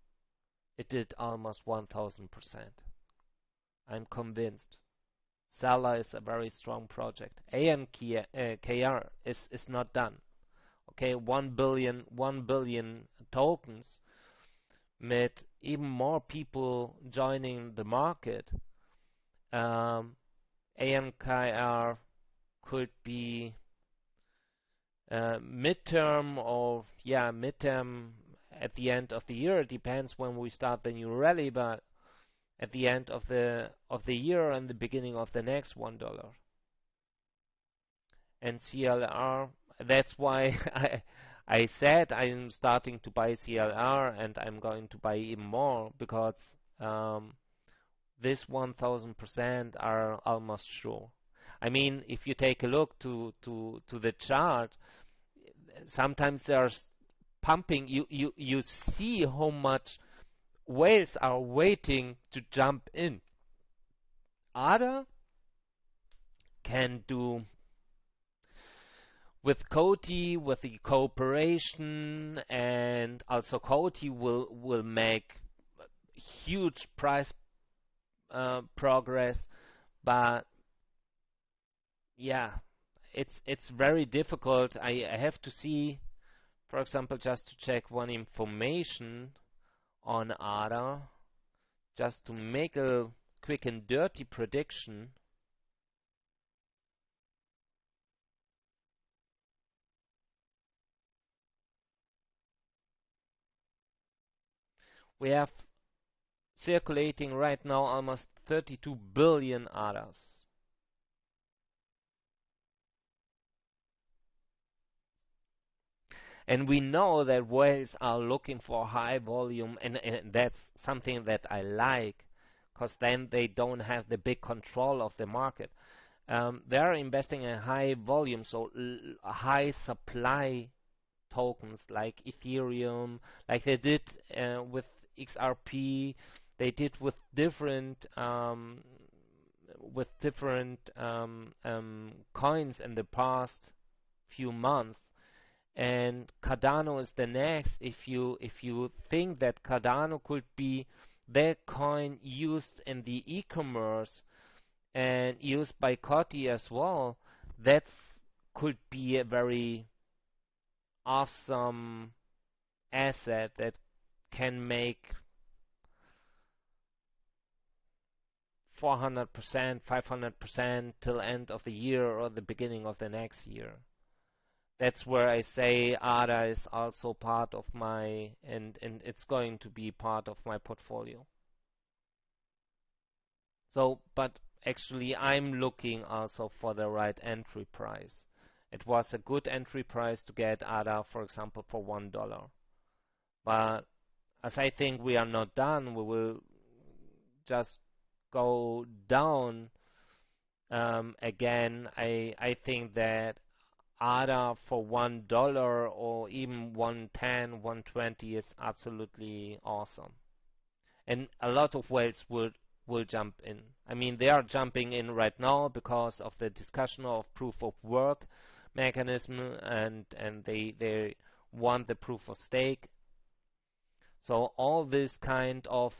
It did almost 1000%. I'm convinced. Seller is a very strong project. ANKR is not done. Okay, 1 billion tokens with even more people joining the market. ANKR could be midterm or midterm at the end of the year. It depends when we start the new rally, but at the end of the year and the beginning of the next $1. And CLR, that's why I said I'm starting to buy CLR and I'm going to buy even more because this 1000% are almost sure. I mean, if you take a look to the chart, sometimes there's pumping. You see how much whales are waiting to jump in. ADA can do with Coty, with the cooperation, and also Coty will make huge price progress, but yeah, it's very difficult. I have to see, for example, just to check one information on ADA, just to make a quick and dirty prediction. We have circulating right now almost 32 billion ADAs. And we know that whales are looking for high volume, and that's something that I like, because then they don't have the big control of the market. They are investing in high volume, so high supply tokens like Ethereum, like they did with XRP, they did with different coins in the past few months. And Cardano is the next. If you think that Cardano could be the coin used in the e-commerce and used by Coty as well, that could be a very awesome asset that can make 400%, 500% till end of the year or the beginning of the next year. That's where I say ADA is also part of my, and it's going to be part of my portfolio. So, but actually I'm looking also for the right entry price. It was a good entry price to get ADA, for example, for $1. But as I think we are not done, we will just go down again. I think that ADA for $1 or even 110, 120 is absolutely awesome. And a lot of whales will jump in. I mean, they are jumping in right now because of the discussion of proof of work mechanism, and they want the proof of stake. So all this kind of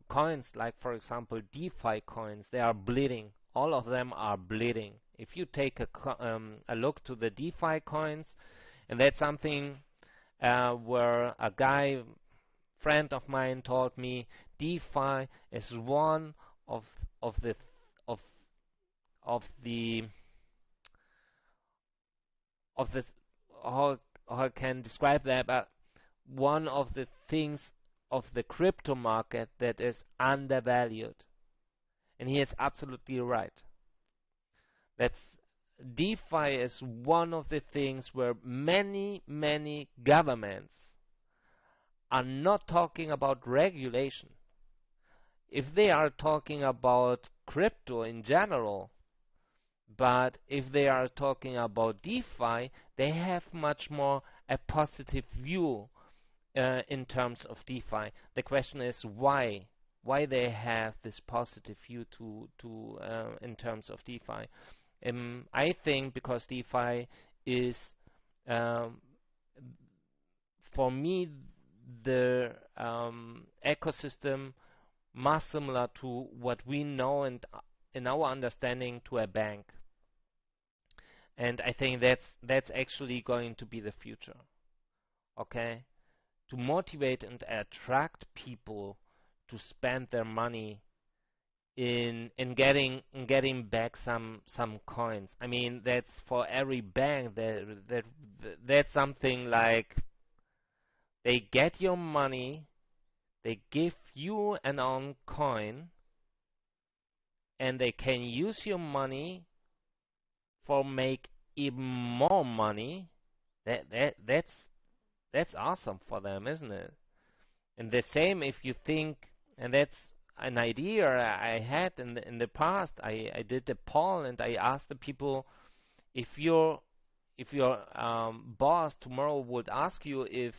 coins, like for example DeFi coins, they are bleeding. All of them are bleeding. If you take a look to the DeFi coins, and that's something where a friend of mine told me, DeFi is one of the of of the of the how I can describe that, but one of the things of the crypto market that is undervalued. And he is absolutely right. That's DeFi is one of the things where many governments are not talking about regulation. If they are talking about crypto in general, but if they are talking about DeFi, they have much more a positive view in terms of DeFi. The question is why? Why they have this positive view in terms of DeFi? I think because DeFi is, for me, the ecosystem much similar to what we know and in our understanding to a bank. And I think that's actually going to be the future. Okay? To motivate and attract people to spend their money in getting back some coins. I mean, that's for every bank that's something like they get your money, they give you an own coin, and they can use your money for make even more money. That's awesome for them, isn't it? And the same if you think, and that's an idea I had in the past. I did a poll and I asked the people, if if your boss tomorrow would ask you if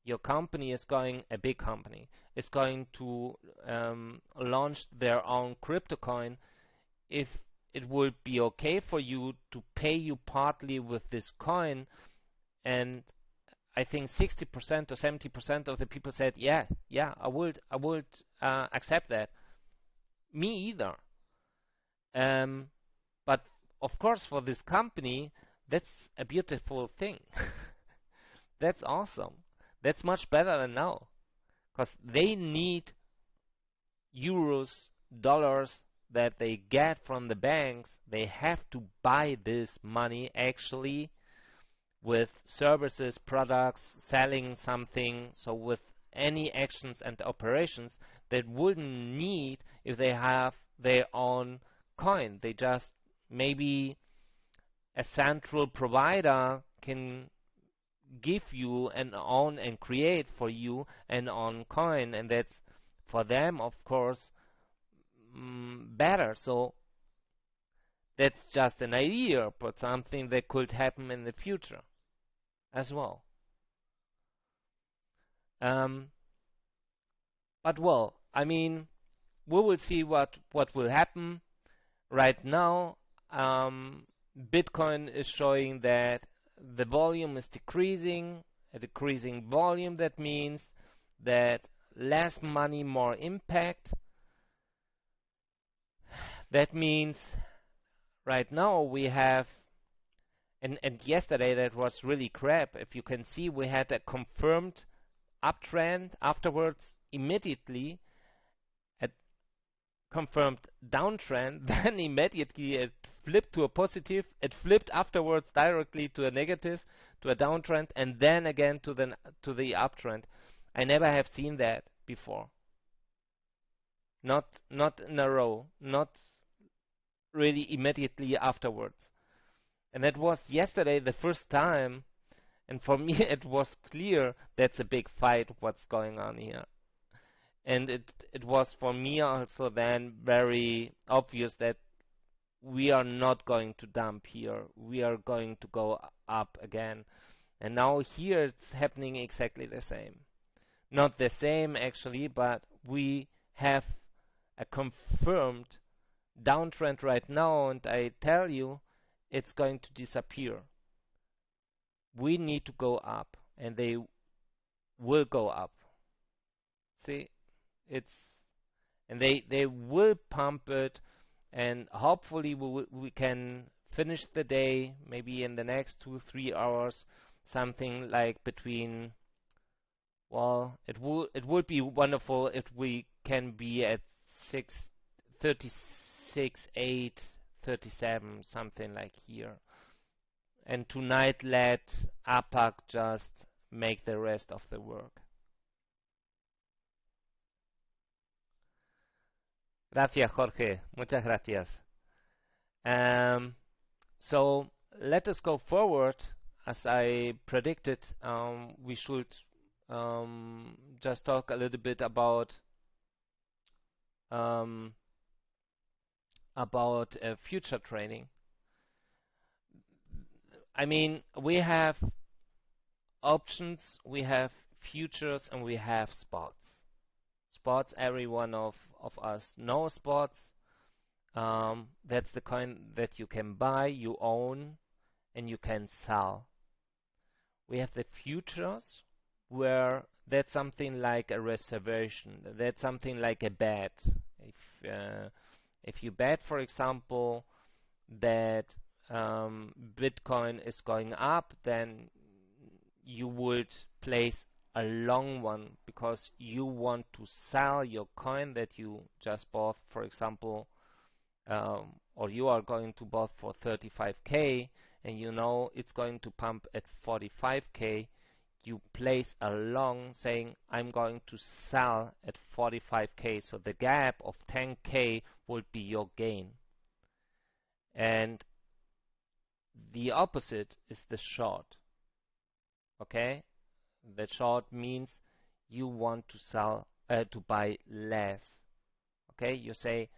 your company is going, a big company, is going to launch their own crypto coin, if it would be okay for you to pay you partly with this coin. And I think 60% or 70% of the people said, yeah, I would accept that. Me either. But of course, for this company, that's a beautiful thing. That's awesome. That's much better than now, because they need euros, dollars that they get from the banks. They have to buy this money actually with services, products, selling something. So with any actions and operations that wouldn't need if they have their own coin. They just, maybe a central provider can give you an own and create for you an own coin, and that's for them, of course, better. So that's just an idea, but something that could happen in the future as well. But well, I mean, we will see what will happen. Right now, Bitcoin is showing that the volume is decreasing. A decreasing volume, that means that less money, more impact. That means right now we have, and yesterday that was really crap. If you can see, we had a confirmed uptrend, afterwards immediately a confirmed downtrend, then immediately it flipped to a positive, it flipped afterwards directly to a negative, to a downtrend, and then again to the uptrend. I never have seen that before. Not in a row, not really immediately afterwards. And that was yesterday the first time, and for me it was clear that's a big fight what's going on here. And it was for me also then very obvious that we are not going to dump here. We are going to go up again. And now here it's happening exactly the same. Not the same actually, but we have a confirmed downtrend right now, and I tell you, it's going to disappear. We need to go up, and they will go up. See, and they will pump it, and hopefully we can finish the day maybe in the next 2-3 hours, something like between, well, it would be wonderful if we can be at 636, 8, 37, something like here. And tonight let APAC just make the rest of the work. Gracias, Jorge. Muchas gracias. So let us go forward. As I predicted, we should just talk a little bit about future trading. I mean, we have options, we have futures, and we have spots. Spots, every one of us know spots. That's the coin that you can buy, you own, and you can sell. We have the futures, where that's something like a reservation. That's something like a bet. If you bet, for example, that Bitcoin is going up, then you would place a long one because you want to sell your coin that you just bought, for example, or you are going to buy for 35k, and you know it's going to pump at 45k. You place a long saying, I'm going to sell at 45k, so the gap of 10k would be your gain. And the opposite is the short. Okay? The short means you want to sell, to buy less. Okay? You say,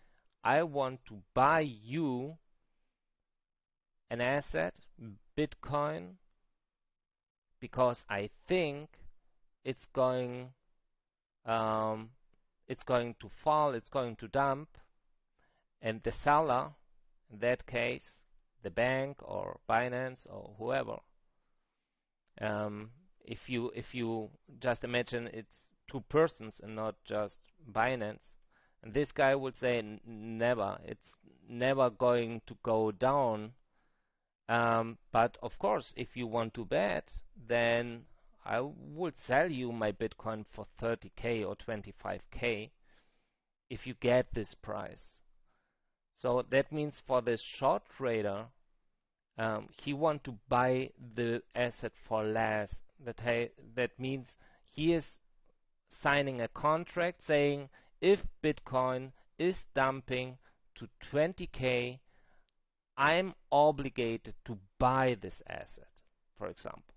I want to buy you an asset, Bitcoin, because I think it's going um, it's going to fall, it's going to dump, and the seller, in that case, the bank or Binance or whoever, if you just imagine it's two persons and not just Binance, and this guy would say never, it's never going to go down. But of course, if you want to bet, then I would sell you my Bitcoin for 30K or 25K if you get this price. So that means for this short trader, he want to buy the asset for less. That means he is signing a contract saying if Bitcoin is dumping to 20K, I'm obligated to buy this asset, for example.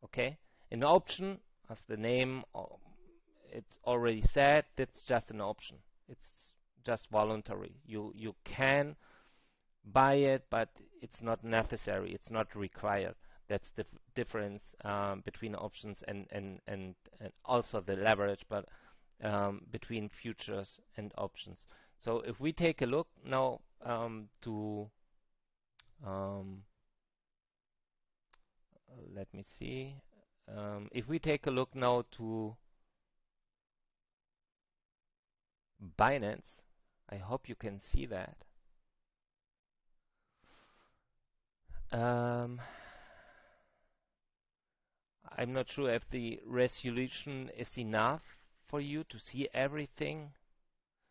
Okay? An option, as the name it's already said, that's just an option. It's just voluntary. You can buy it, but it's not necessary. It's not required. That's the difference between options and also the leverage, but between futures and options. So if we take a look now to let me see. If we take a look now to Binance, I hope you can see that. I'm not sure if the resolution is enough for you to see everything,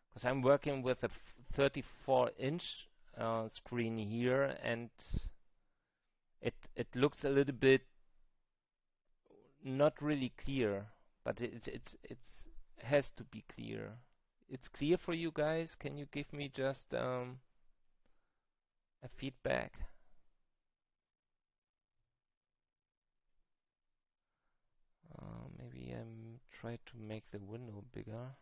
because I'm working with a 34-inch screen here, and it looks a little bit not really clear, but it has to be clear. It's clear for you guys? Can you give me just a feedback? Maybe I'm try to make the window bigger.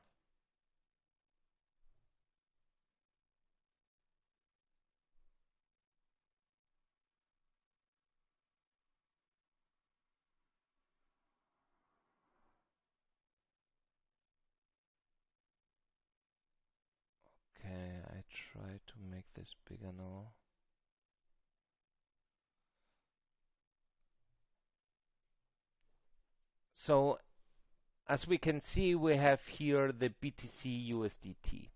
Okay, I try to make this bigger now. So as we can see, we have here the BTC USDT,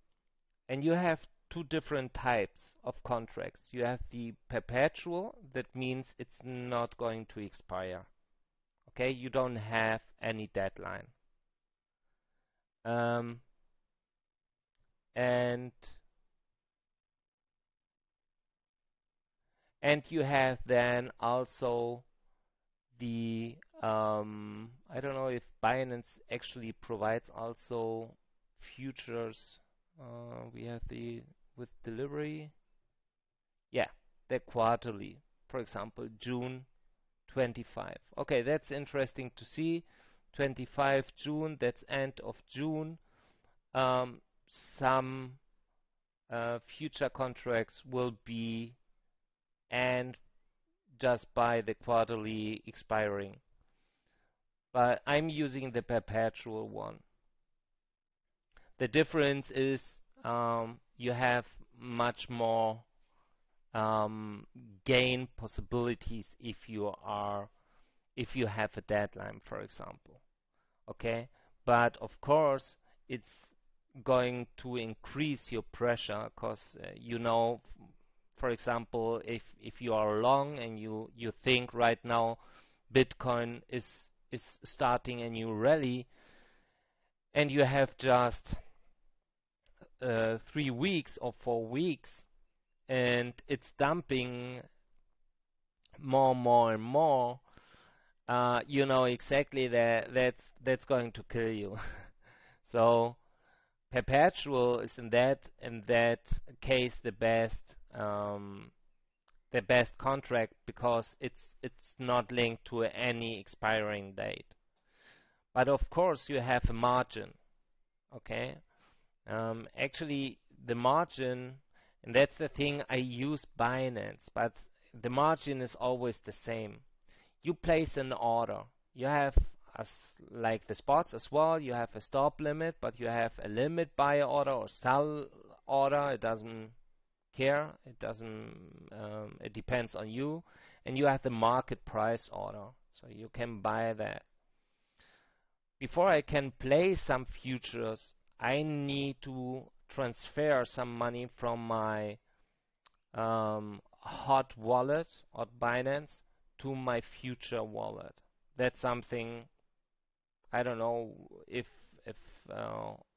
and you have two different types of contracts. You have the perpetual, that means it's not going to expire. Okay, you don't have any deadline. Um, and you have then also the I don't know if Binance actually provides also futures. We have the with delivery. Yeah, the quarterly. For example, June 25. Okay, that's interesting to see. 25 June, that's end of June. Some future contracts will be and just by the quarterly expiring. But I'm using the perpetual one. The difference is you have much more gain possibilities if you have a deadline, for example. Okay, but of course it's going to increase your pressure because for example, if you are long and you think right now Bitcoin is starting a new rally, and you have just 3 weeks or 4 weeks, and it's dumping more and more, you know exactly that's going to kill you. So perpetual is in that case the best contract because it's not linked to any expiring date. But of course you have a margin, okay? Actually the margin, and that's the thing, I use Binance, but the margin is always the same. You place an order. You have, as like the spots as well, you have a stop limit, but you have a limit buy order or sell order. It doesn't care. It doesn't. It depends on you, and you have the market price order, so you can buy that. Before I can place some futures, I need to transfer some money from my hot wallet or Binance to my future wallet. That's something I don't know if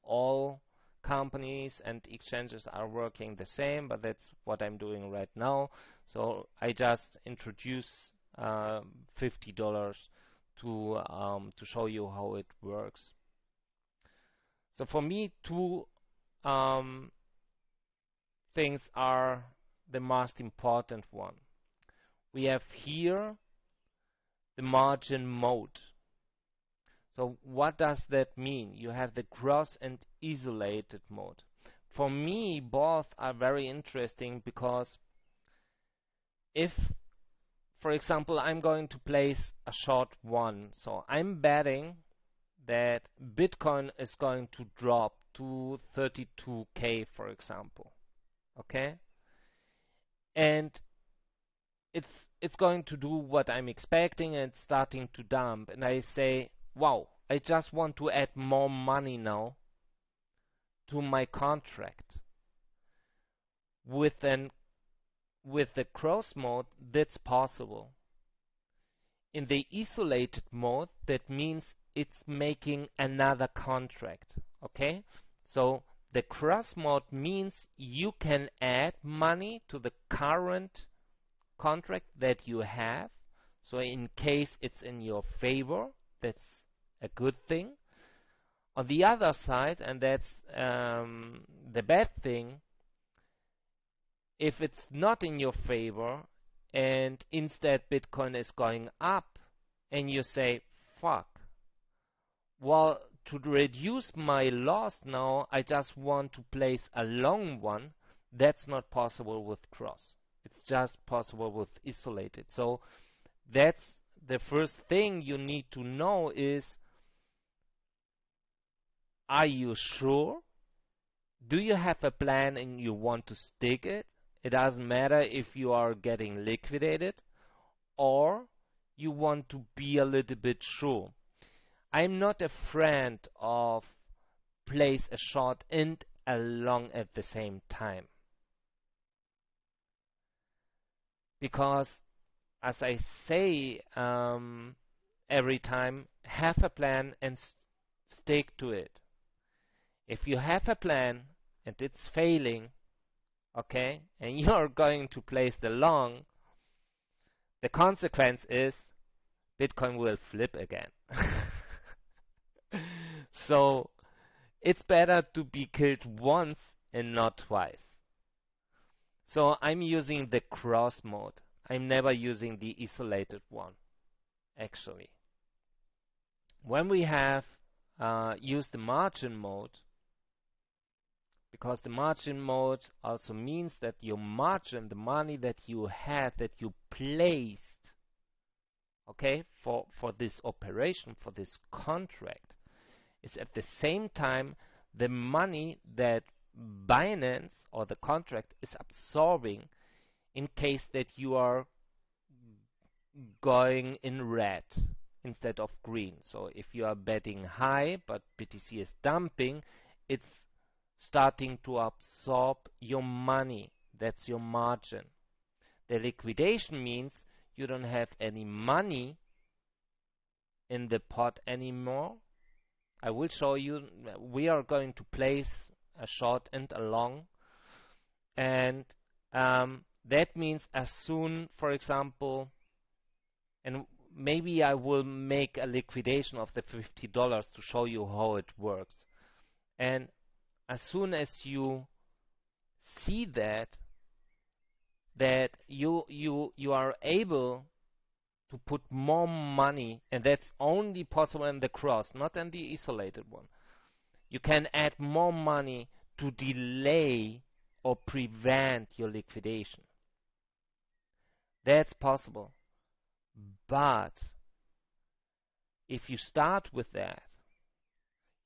all companies and exchanges are working the same, but that's what I'm doing right now. So I just introduce $50 to show you how it works. So for me, two um, things are the most important one. We have here the margin mode. So what does that mean? You have the gross and isolated mode. For me, both are very interesting because if, for example, I'm going to place a short one, so I'm betting that Bitcoin is going to drop to 32K, for example. Okay? And it's going to do what I'm expecting and it's starting to dump. And I say, wow, I just want to add more money now to my contract. With the cross mode, that's possible. In the isolated mode, that means it's making another contract. Okay? So the cross mode means you can add money to the current contract that you have. So in case it's in your favor, that's a good thing. On the other side, and that's the bad thing, if it's not in your favor and instead Bitcoin is going up and you say, fuck, well, to reduce my loss now, I just want to place a long one. That's not possible with cross. It's just possible with isolated. So that's the first thing you need to know is, are you sure? Do you have a plan and you want to stick it? It doesn't matter if you are getting liquidated or you want to be a little bit sure. I'm not a friend of place a short and a long at the same time. Because as I say every time, have a plan and stick to it. If you have a plan and it's failing, okay, and you're going to place the long, the consequence is Bitcoin will flip again. So it's better to be killed once and not twice. So I'm using the cross mode. I'm never using the isolated one, actually. When we have used the margin mode, because the margin mode also means that your margin, the money that you have, that you placed, okay, for this operation, for this contract, is at the same time the money that Binance or the contract is absorbing in case that you are going in red instead of green. So if you are betting high but BTC is dumping, it's starting to absorb your money. That's your margin. The liquidation means you don't have any money in the pot anymore. I will show you. We are going to place a short and a long, and that means as soon, for example, and maybe I will make a liquidation of the $50 to show you how it works. And as soon as you see that you are able to put more money, and that's only possible in the cross, not in the isolated one. You can add more money to delay or prevent your liquidation. That's possible. But if you start with that,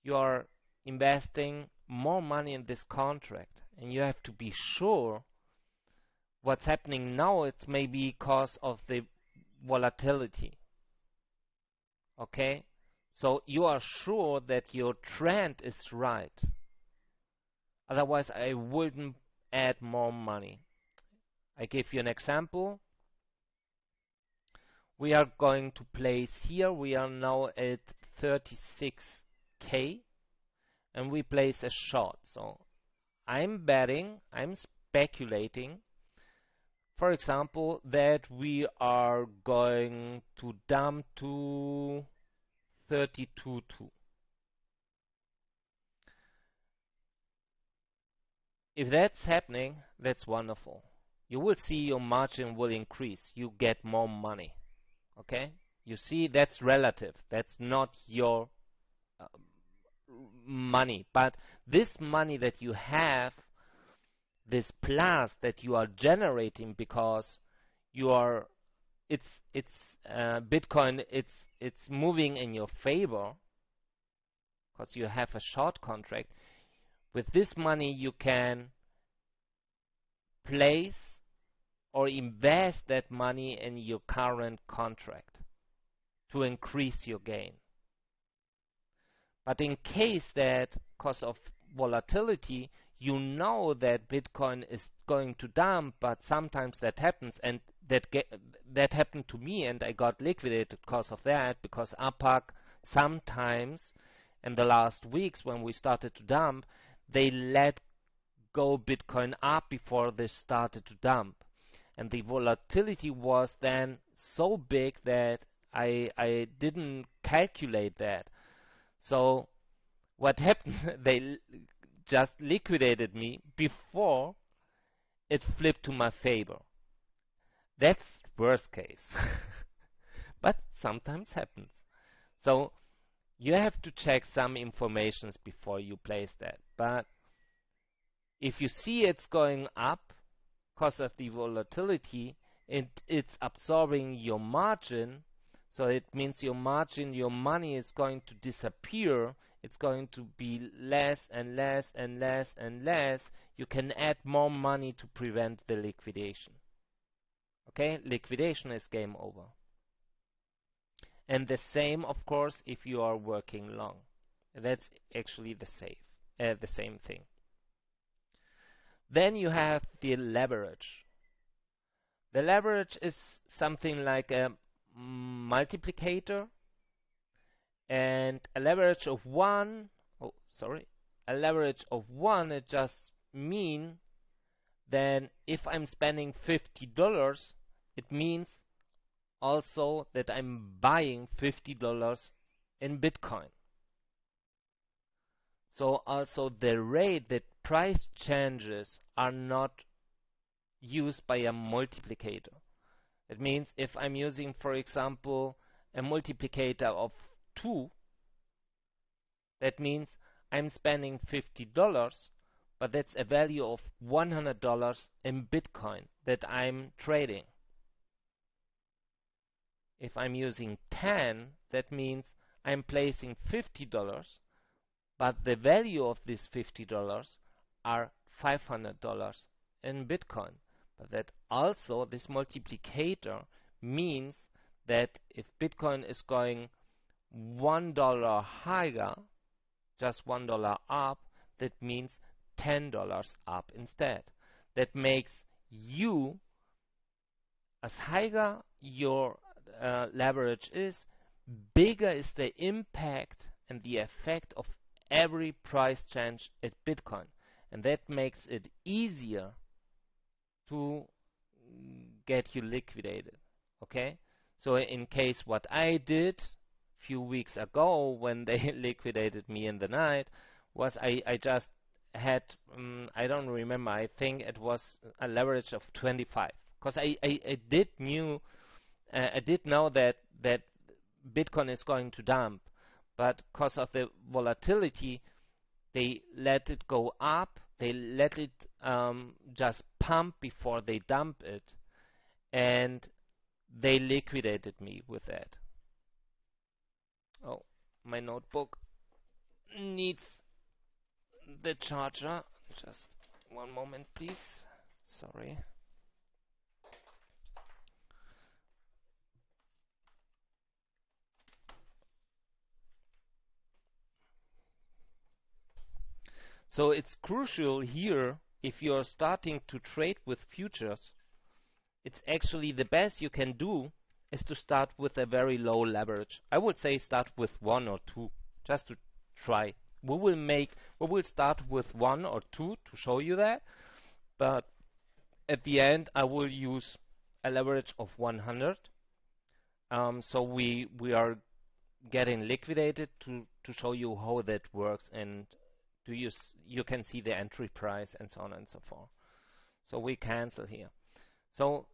you are investing more money in this contract, and you have to be sure what's happening now. It's maybe because of the volatility. Okay? So you are sure that your trend is right. Otherwise, I wouldn't add more money. I give you an example. We are going to place here. We are now at 36K and we place a short. So I'm betting, I'm speculating, for example, that we are going to dump to 32.2. If that's happening, that's wonderful. You will see your margin will increase. You get more money. Okay? You see, that's relative. That's not your uh, money. But this money that you have, this plus that you are generating because you are, it's Bitcoin, it's moving in your favor because you have a short contract. With this money, you can place or invest that money in your current contract to increase your gain. But in case that, because of volatility, you know that Bitcoin is going to dump, but sometimes that happens, and that happened to me, and I got liquidated because of that, because APAC sometimes, in the last weeks when we started to dump, they let go Bitcoin up before they started to dump. And the volatility was then so big that I didn't calculate that. So what happened? They just liquidated me before it flipped to my favor. That's worst case. But sometimes happens. So you have to check some informations before you place that. But if you see it's going up because of the volatility, it's absorbing your margin. So it means your margin, your money is going to disappear. It's going to be less and less and less and less. You can add more money to prevent the liquidation. Okay, liquidation is game over. And the same, of course, if you are working long. That's actually the same thing. Then you have the leverage. The leverage is something like a multiplicator, and a leverage of one, it just mean then if I'm spending $50, it means also that I'm buying $50 in Bitcoin. So also the rate, that price changes are not used by a multiplicator. It means if I'm using, for example, a multiplicator of 2, that means I'm spending $50, but that's a value of $100 in Bitcoin that I'm trading. If I'm using 10, that means I'm placing $50, but the value of these $50 are $500 in Bitcoin. But that also, this multiplicator means that if Bitcoin is going $1 higher, just $1 up, that means $10 up instead. That makes you, as higher your leverage is, bigger is the impact and the effect of every price change at Bitcoin. And that makes it easier to get you liquidated. Okay? So in case what I did a few weeks ago when they liquidated me in the night was I just had, I don't remember, I think it was a leverage of 25. Because I did know that Bitcoin is going to dump, but because of the volatility, they let it go up, they let it just pump before they dump it, and they liquidated me with that. Oh, my notebook needs the charger. Just one moment, please. Sorry. So it's crucial here, if you're starting to trade with futures, it's actually the best you can do is to start with a very low leverage. I would say start with 1 or 2, just to try. We will start with 1 or 2 to show you that, but at the end I will use a leverage of 100. So we are getting liquidated to show you how that works, and you can see the entry price and so on and so forth. So we cancel here. So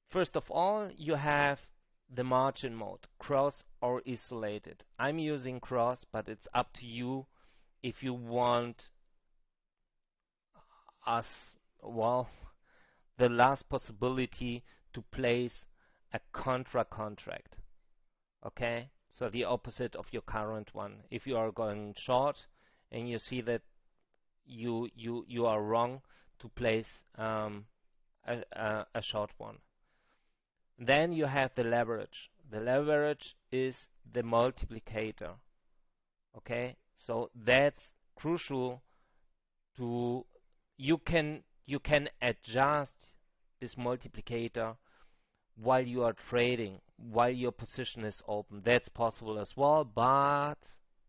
first of all, you have the margin mode, cross or isolated. I'm using cross, but it's up to you if you want us, well, the last possibility to place a contra contract. Okay, so the opposite of your current one. If you are going short and you see that you are wrong to place a short one. Then you have the leverage. The leverage is the multiplicator. Okay, so that's crucial to you can adjust this multiplicator while you are trading, while your position is open. That's possible as well, but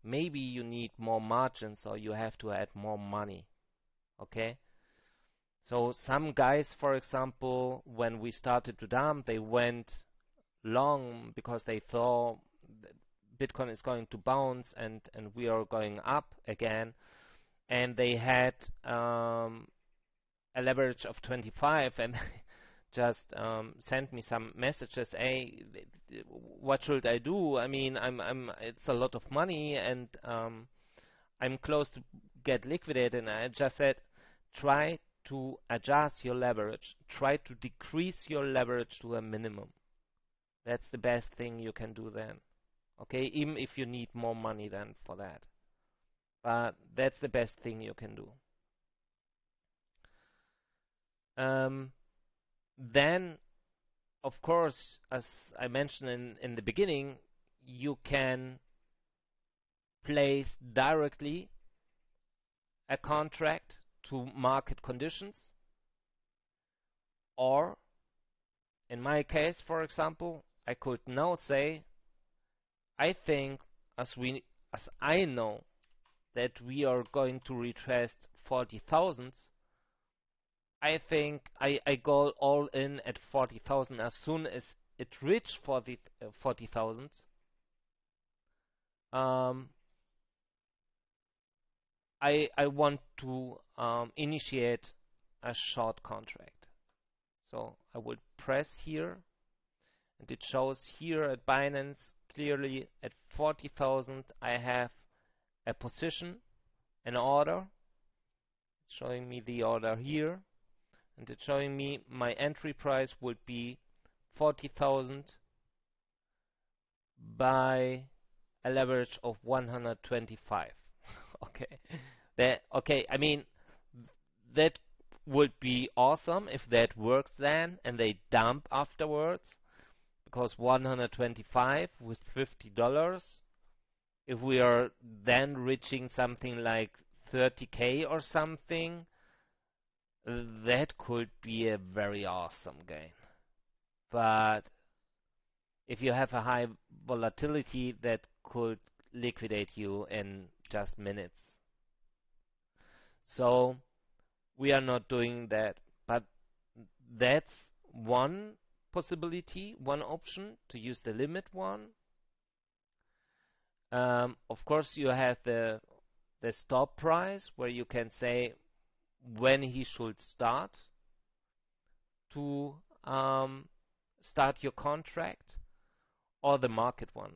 maybe you need more margins or you have to add more money. Okay, so some guys, for example, when we started to dump, they went long because they thought Bitcoin is going to bounce and we are going up again, and they had a leverage of 25 and just sent me some messages. Hey, what should I do? I mean, it's a lot of money and I'm close to get liquidated. And I just said, try to adjust your leverage. Try to decrease your leverage to a minimum. That's the best thing you can do then. Okay, even if you need more money then for that. But that's the best thing you can do. Then, of course, as I mentioned in the beginning, you can place directly a contract to market conditions, or in my case, for example, I could now say, I think as I know that we are going to retest 40,000, I think I go all in at 40,000 as soon as it reached 40,000. Um, I want to initiate a short contract. So I would press here, and it shows here at Binance clearly at 40,000 I have a position, an order. It's showing me the order here, and it's showing me my entry price would be 40,000 by a leverage of 125. Okay, I mean, that would be awesome if that works then and they dump afterwards, because 125 with $50, if we are then reaching something like 30K or something, that could be a very awesome gain. But if you have a high volatility, that could liquidate you in just minutes. So we are not doing that, but that's one possibility, one option to use the limit one. Of course, you have the stop price where you can say when he should start to start your contract, or the market one.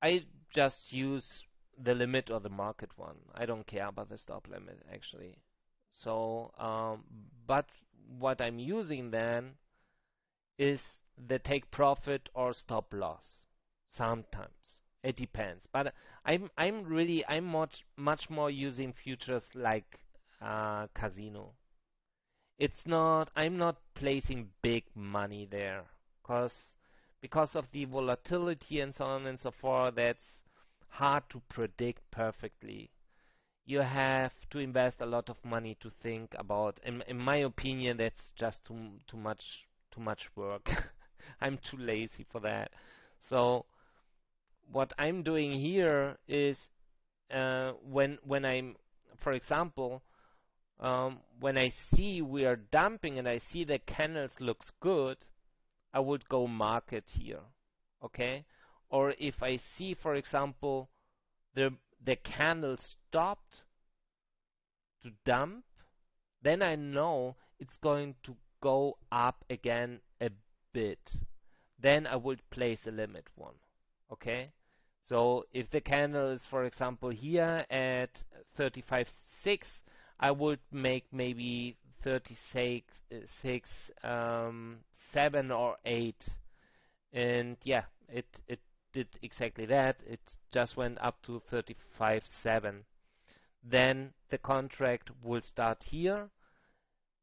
I just use the limit or the market one. I don't care about the stop limit actually. So, but what I'm using then is the take profit or stop loss. Sometimes it depends, but I'm much more using futures like casino. It's not I'm not placing big money there because of the volatility and so on and so forth. That's hard to predict perfectly. You have to invest a lot of money to think about. In my opinion, that's just too much work. I'm too lazy for that. So what I'm doing here is when I'm, for example, when I see we are dumping and I see the candles looks good, I would go market here, okay? Or if I see, for example, the candle stopped to dump, then I know it's going to go up again a bit. Then I would place a limit one. Okay? So if the candle is, for example, here at 35.6, I would make maybe 36, 7 or 8. And yeah, it did exactly that. It just went up to 35.7. Then the contract will start here.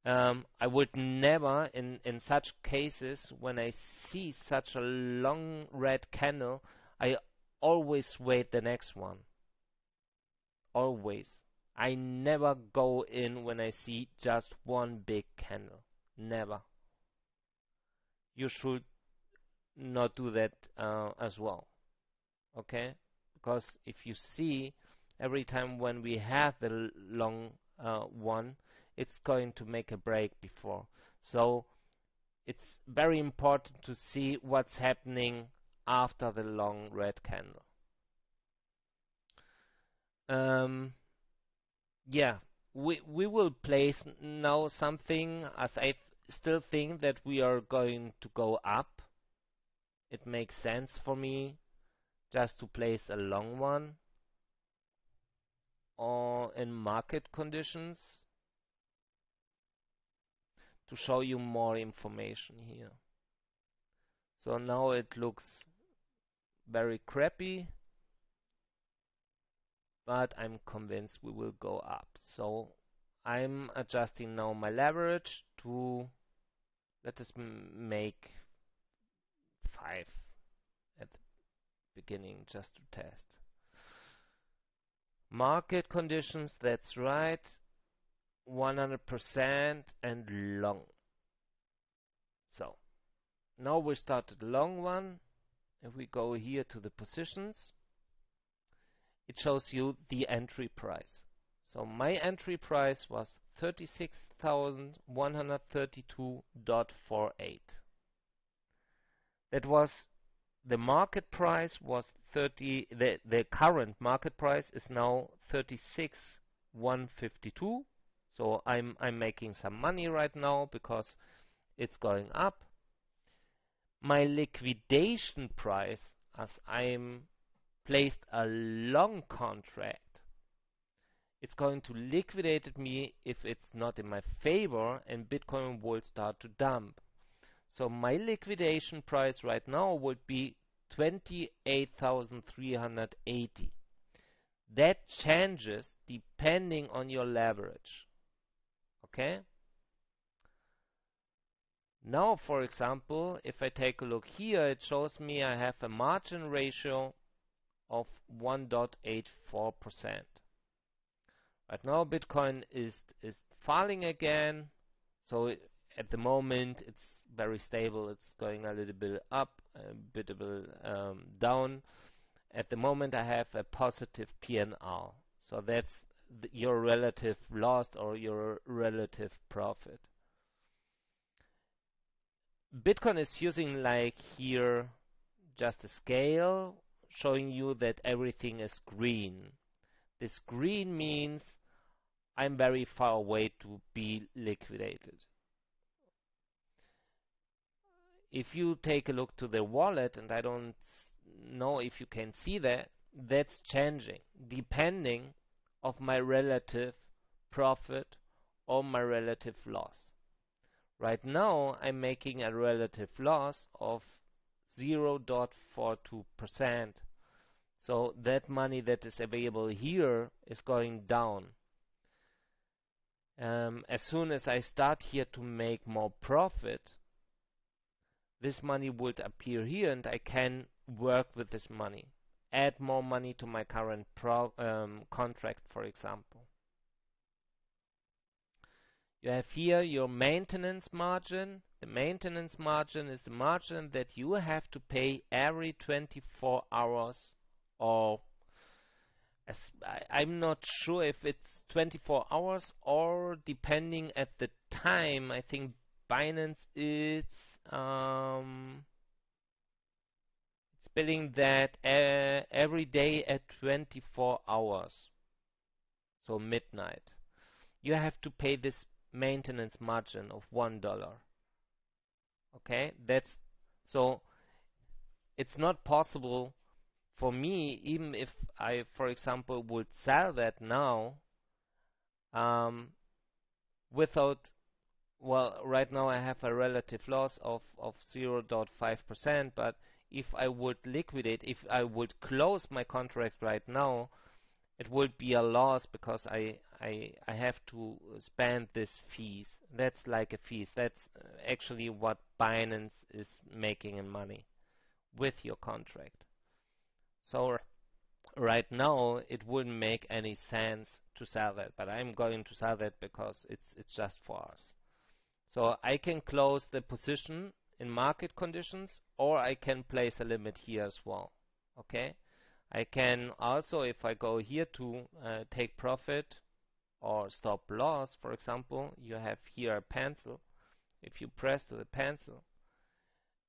I would never, in such cases, when I see such a long red candle, I always wait the next one. Always. I never go in when I see just one big candle. Never. You should not do that as well. Okay? Because if you see, every time when we have the long one, it's going to make a break before. So it's very important to see what's happening after the long red candle. Um, yeah, we will place now something as I still think that we are going to go up. It makes sense for me just to place a long one or in market conditions to show you more information here. So now it looks very crappy, but I'm convinced we will go up. So I'm adjusting now my leverage to, let us make 5 at the beginning just to test. Market conditions, that's right, 100% and long. So now we started long one. If we go here to the positions, it shows you the entry price. So my entry price was 36,132.48. That was the market price was 30. The current market price is now 36,152. So I'm making some money right now because it's going up. My liquidation price, as I'm placed a long contract, it's going to liquidate me if it's not in my favor and Bitcoin will start to dump. So my liquidation price right now would be 28,380. That changes depending on your leverage. Okay? Now, for example, if I take a look here, it shows me I have a margin ratio of 1.84%. Right now, Bitcoin is falling again. So at the moment, it's very stable. It's going a little bit up, a bit down. At the moment, I have a positive PNR. So that's your relative loss or your relative profit. Bitcoin is using like here just a scale showing you that everything is green. This green means I'm very far away to be liquidated. If you take a look to the wallet, and I don't know if you can see that, that's changing depending of my relative profit or my relative loss. Right now, I'm making a relative loss of 0.42%. So that money that is available here is going down. As soon as I start here to make more profit, this money would appear here and I can work with this money. Add more money to my current contract, for example. You have here your maintenance margin. The maintenance margin is the margin that you have to pay every 24 hours, or I'm not sure if it's 24 hours or depending at the time. I think Binance is it's billing that every day at 24 hours, so midnight. You have to pay this maintenance margin of $1. Okay, that's so it's not possible for me, even if I, for example, would sell that now, um, without, well, right now I have a relative loss of 0.5%, but if I would liquidate, if I would close my contract right now, it would be a loss because I have to spend this fees. That's like a fees. That's actually what Binance is making in money with your contract. So right now it wouldn't make any sense to sell that, but I'm going to sell that because it's just for us. So I can close the position in market conditions, or I can place a limit here as well. Okay. I can also, if I go here to take profit or stop loss, for example, you have here a pencil. If you press to the pencil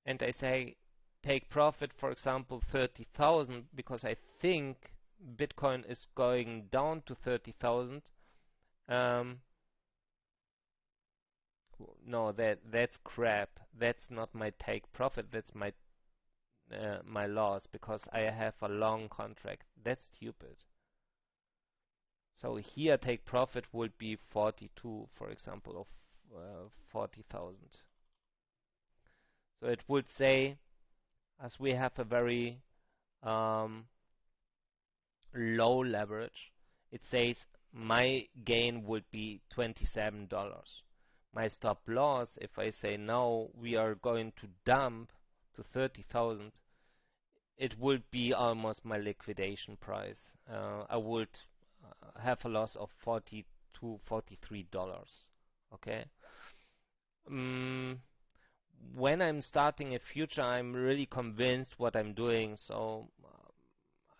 and I say take profit, for example, 30,000, because I think Bitcoin is going down to 30,000. No, that's crap. That's not my take profit. That's my loss because I have a long contract. That's stupid. So here take profit would be 42, for example, of 40,000. So it would say, as we have a very low leverage, it says my gain would be $27. My stop loss, if I say no, we are going to dump to 30,000, it would be almost my liquidation price. I would have a loss of $40 to $43. Okay. When I'm starting a future, I'm really convinced what I'm doing, so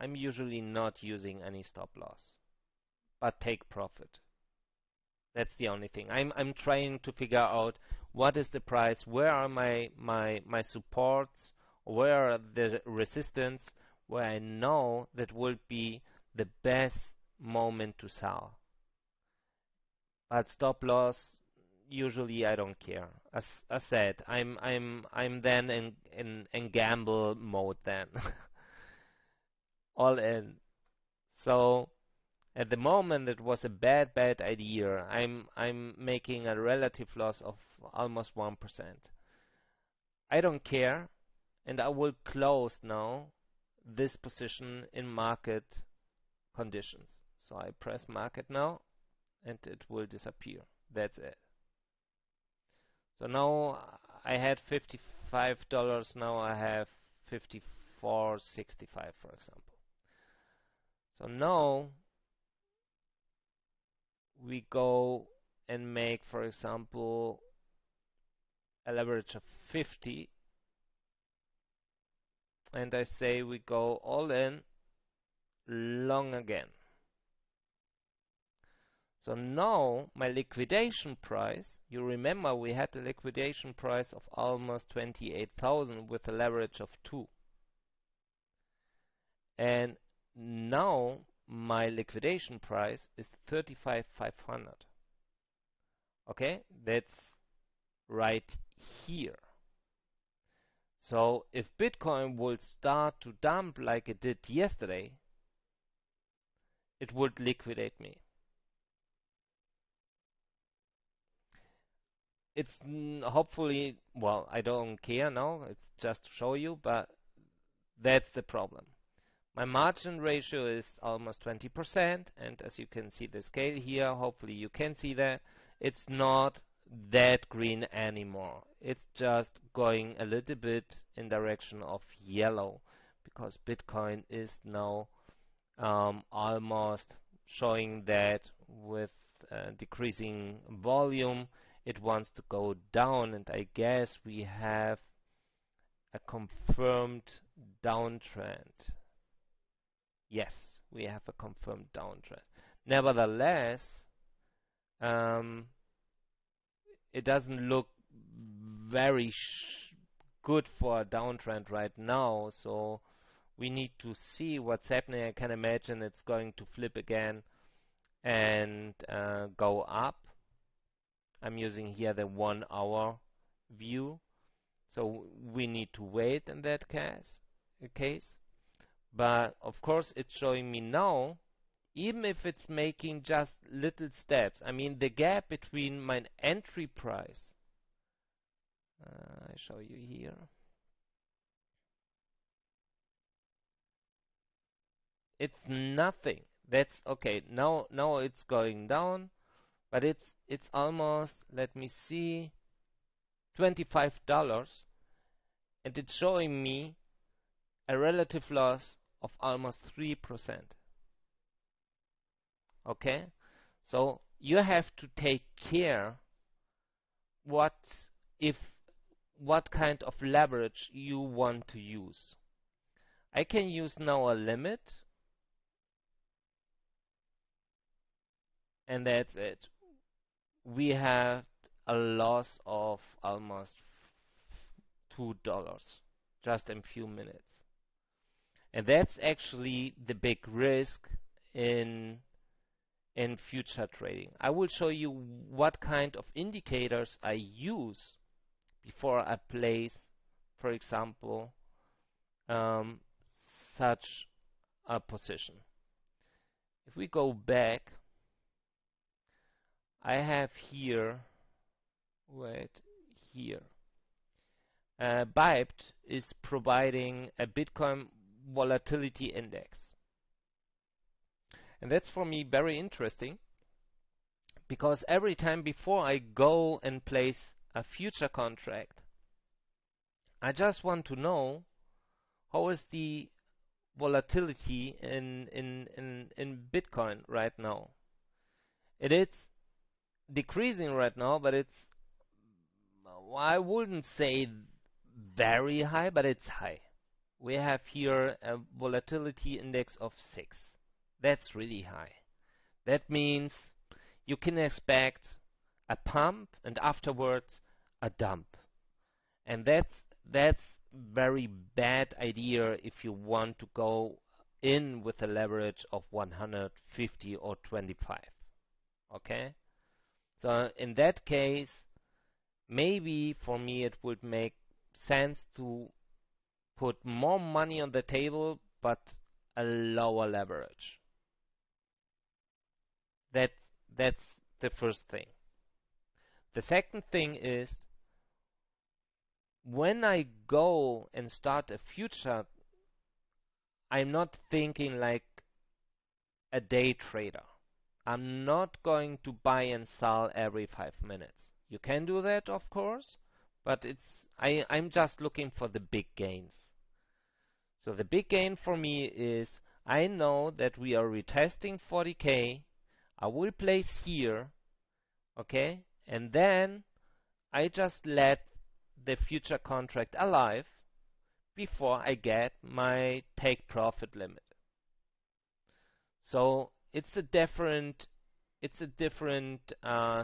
I'm usually not using any stop loss, but take profit. That's the only thing. I'm trying to figure out what is the price, where are my supports, where are the resistance, where I know that will be the best moment to sell. But stop loss, usually I don't care. As I said, I'm then in gamble mode then. All in. So at the moment it was a bad idea. I'm making a relative loss of almost 1%. I don't care, and I will close now this position in market conditions. So I press market now and it will disappear. That's it. So now I had $55, now I have 54.65, for example. So now we go and make, for example, a leverage of 50, and I say we go all in long again. So now my liquidation price, you remember we had a liquidation price of almost 28,000 with a leverage of 2. And now my liquidation price is 35,500. Okay, that's right here. So if Bitcoin would start to dump like it did yesterday, it would liquidate me. it's hopefully, well, I don't care now, it's just to show you, but that's the problem. My margin ratio is almost 20%, and as you can see the scale here, hopefully you can see that, it's not that green anymore. It's just going a little bit in direction of yellow, because Bitcoin is now almost showing that with decreasing volume, it wants to go down, and I guess we have a confirmed downtrend. Yes, we have a confirmed downtrend. Nevertheless, um, it doesn't look very good for a downtrend right now, so we need to see what's happening. I can imagine it's going to flip again and go up. I'm using here the 1 hour view, so we need to wait in that case. But of course, it's showing me now, even if it's making just little steps. I mean, the gap between my entry price, I show you here, it's nothing. That's okay. Now it's going down, but it's almost, let me see, $25, and it's showing me a relative loss of almost 3%. Okay? So you have to take care what if what kind of leverage you want to use. I can use now a limit, and that's it. We have a loss of almost $2 just in few minutes. And that's actually the big risk in future trading. I will show you what kind of indicators I use before I place, for example, um, such a position. If we go back, I have here, wait, here. Byte is providing a Bitcoin volatility index. And that's for me very interesting, because every time before I go and place a future contract, I just want to know how is the volatility in Bitcoin right now. It is decreasing right now, but it's, I wouldn't say very high, but it's high. We have here a volatility index of 6. That's really high. That means you can expect a pump and afterwards a dump. And that's very bad idea if you want to go in with a leverage of 150 or 25. Okay? So in that case, maybe for me it would make sense to put more money on the table but a lower leverage. That that's the first thing. The second thing is, when I go and start a future, I'm not thinking like a day trader. I'm not going to buy and sell every 5 minutes. You can do that, of course, but I'm just looking for the big gains. So the big gain for me is, I know that we are retesting 40K. I will place here, okay, and then I just let the future contract alive before I get my take profit limit. So it's a different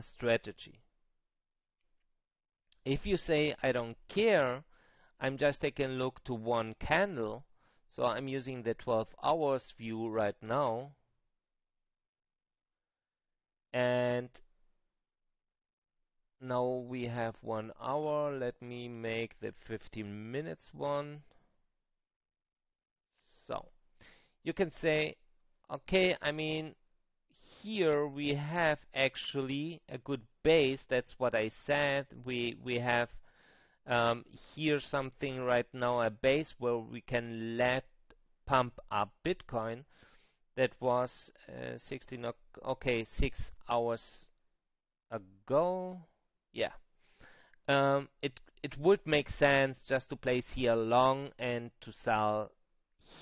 strategy. If you say I don't care, I'm just taking a look to one candle. So I'm using the 12 hours view right now, and now we have 1 hour. Let me make the 15 minutes one. So you can say, okay, I mean, here we have actually a good base. That's what I said. We have here something right now, a base where we can let pump up Bitcoin. That was 16, okay, 6 hours ago. Yeah. It would make sense just to place here long and to sell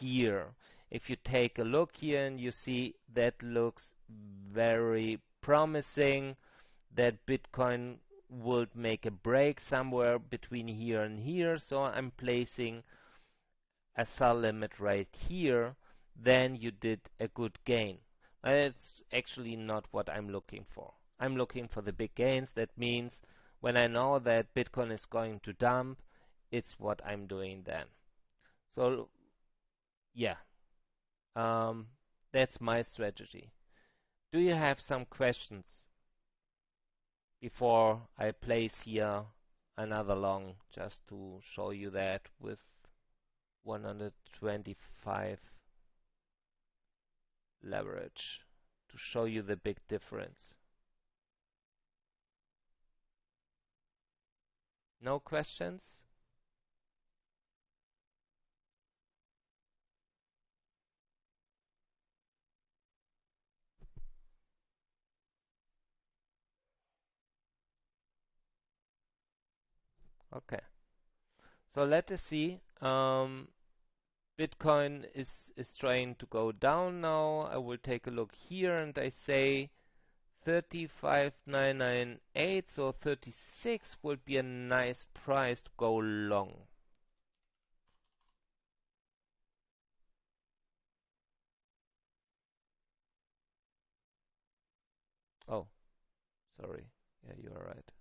here. If you take a look here and you see that looks very promising, that Bitcoin would make a break somewhere between here and here, so I'm placing a sell limit right here, then you did a good gain. It's actually not what I'm looking for. I'm looking for the big gains. That means when I know that Bitcoin is going to dump, it's what I'm doing then. So yeah, that's my strategy. Do you have some questions before I place here another long, just to show you that with 125 leverage, to show you the big difference? No questions? Okay. So let us see. Bitcoin is trying to go down now. I will take a look here and I say 35,998, so 36 would be a nice price to go long. Oh, sorry. Yeah, you are right.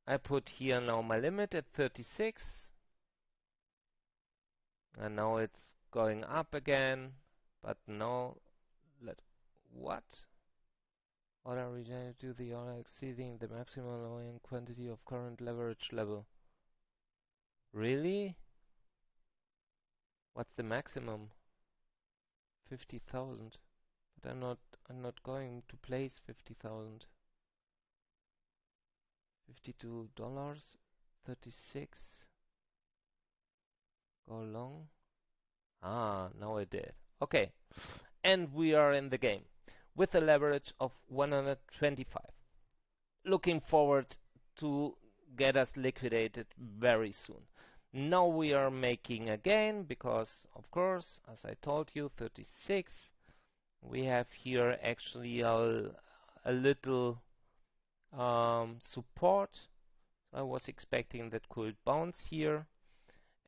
I put here now my limit at 36, and now it's going up again, but no, what? Order rejected to the order exceeding the maximum allowing quantity of current leverage level. Really? What's the maximum? 50,000. But I'm not going to place 50,000. $52, 36. Go long. Ah, now I did. Okay. And we are in the game with a leverage of 125. Looking forward to get us liquidated very soon. Now we are making a gain because, of course, as I told you, 36. We have here actually a little support. I was expecting that could bounce here.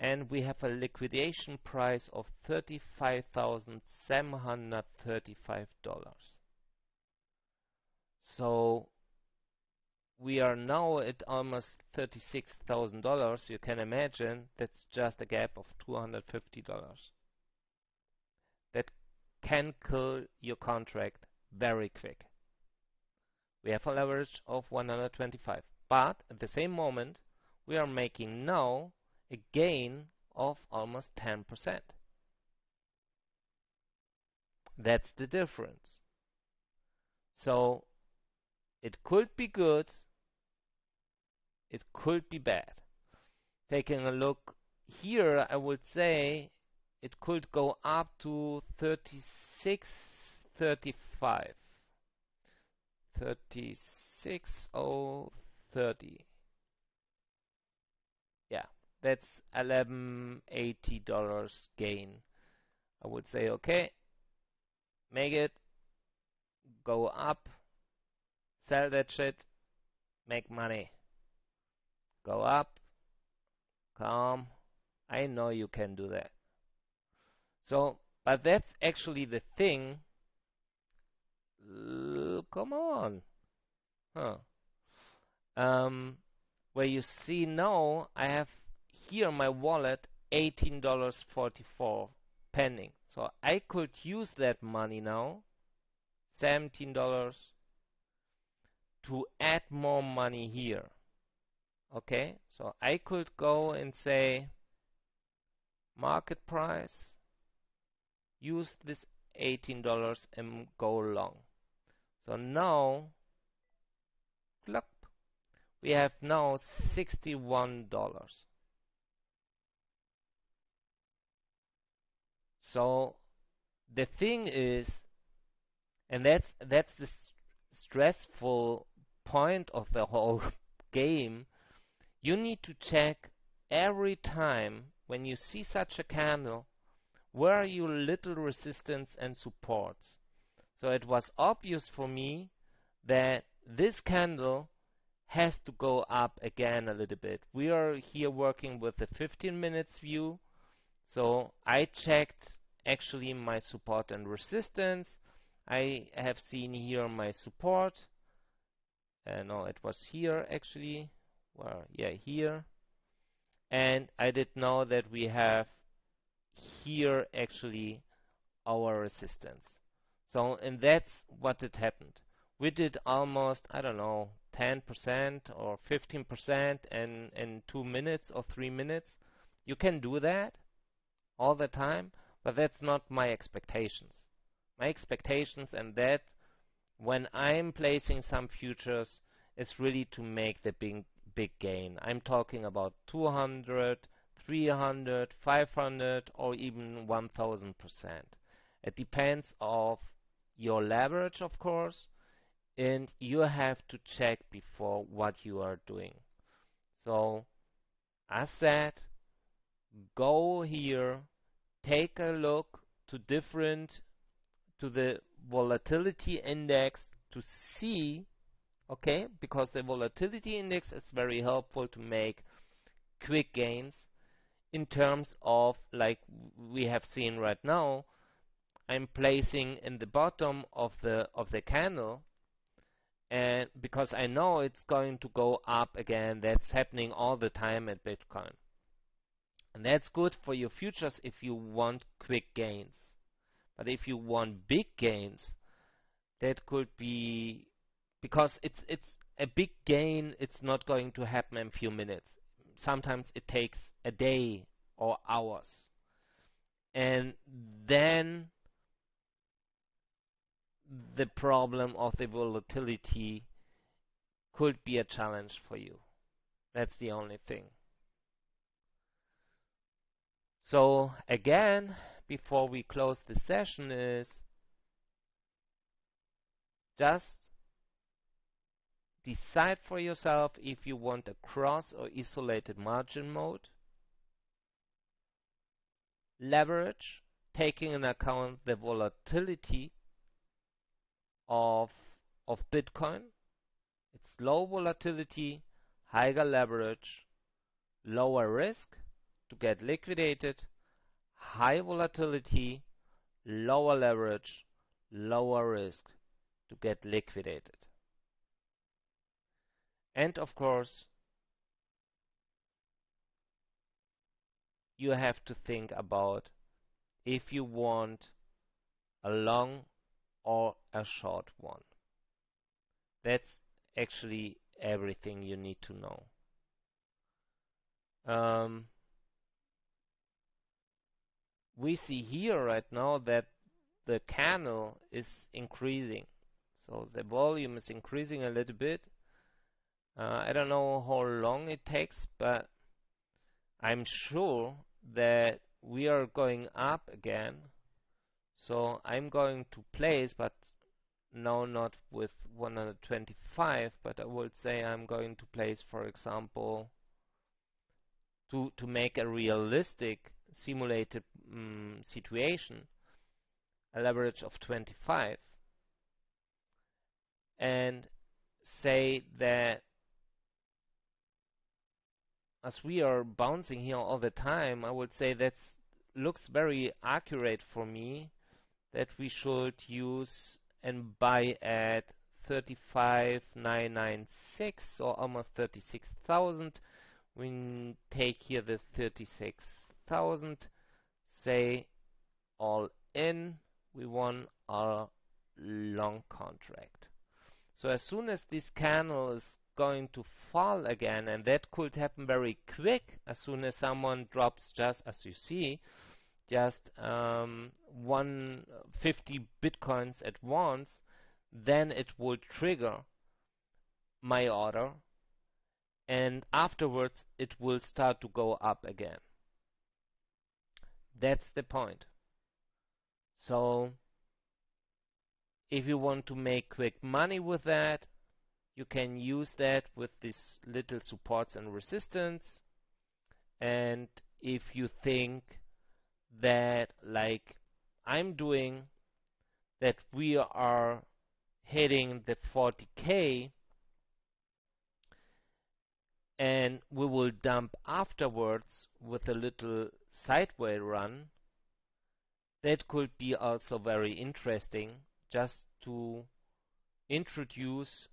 And we have a liquidation price of $35,735. So we are now at almost $36,000. You can imagine that's just a gap of $250. That can kill your contract very quick. We have a leverage of 125, but at the same moment we are making now a gain of almost 10%. That's the difference. So it could be good, it could be bad. Taking a look here, I would say it could go up to 36.35. 36,030. Yeah, that's $1180 gain. I would say, okay, make it go up, sell that shit, make money. Go up, calm. I know you can do that. So, but that's actually the thing. Come on. Huh. Where you see now, I have here my wallet $18.44 pending. So I could use that money now, $17, to add more money here. Okay, so I could go and say market price, use this $18 and go long. So now, look, we have now $61. So the thing is, and that's the stressful point of the whole game, you need to check every time when you see such a candle, where are your little resistance and supports. So it was obvious for me that this candle has to go up again a little bit. We are here working with the 15 minutes view. So I checked actually my support and resistance. I have seen here my support. No, it was here actually. Well, yeah, here. And I did know that we have here actually our resistance. So, and that's what it happened. We did almost, I don't know, 10% or 15% in 2 minutes or 3 minutes. You can do that all the time, but that's not my expectations. My expectations and that when I'm placing some futures is really to make the big gain. I'm talking about 200, 300, 500 or even 1000%. It depends of your leverage, of course, and you have to check before what you are doing. So, as said, go here, take a look to the volatility index to see, okay, because the volatility index is very helpful to make quick gains in terms of, like we have seen right now, I'm placing in the bottom of the candle, and because I know it's going to go up again. That's happening all the time at Bitcoin. And that's good for your futures if you want quick gains. But if you want big gains, that could be because it's a big gain, it's not going to happen in a few minutes. Sometimes it takes a day or hours. And then the problem of the volatility could be a challenge for you. That's the only thing. So again, before we close the session is just decide for yourself if you want a cross or isolated margin mode. Leverage, taking into account the volatility of Bitcoin. It's low volatility, higher leverage, lower risk to get liquidated, high volatility, lower leverage, lower risk to get liquidated. And of course, you have to think about if you want a long or a short one. That's actually everything you need to know. We see here right now that the candle is increasing. So the volume is increasing a little bit. I don't know how long it takes, but I'm sure that we are going up again. So I'm going to place, but now not with 125, but I would say I'm going to place, for example, to make a realistic simulated situation, a leverage of 25, and say that as we are bouncing here all the time, I would say that looks very accurate for me, that we should use and buy at 35,996 or almost 36,000. We take here the 36,000, say all in, we want our long contract. So as soon as this candle is going to fall again, and that could happen very quick, as soon as someone drops, just as you see, just 150 bitcoins at once, then it will trigger my order, and afterwards it will start to go up again. That's the point. So if you want to make quick money with that, you can use that with these little supports and resistance. And if you think that, like I'm doing, that we are hitting the 40K and we will dump afterwards with a little sideways run, that could be also very interesting, just to introduce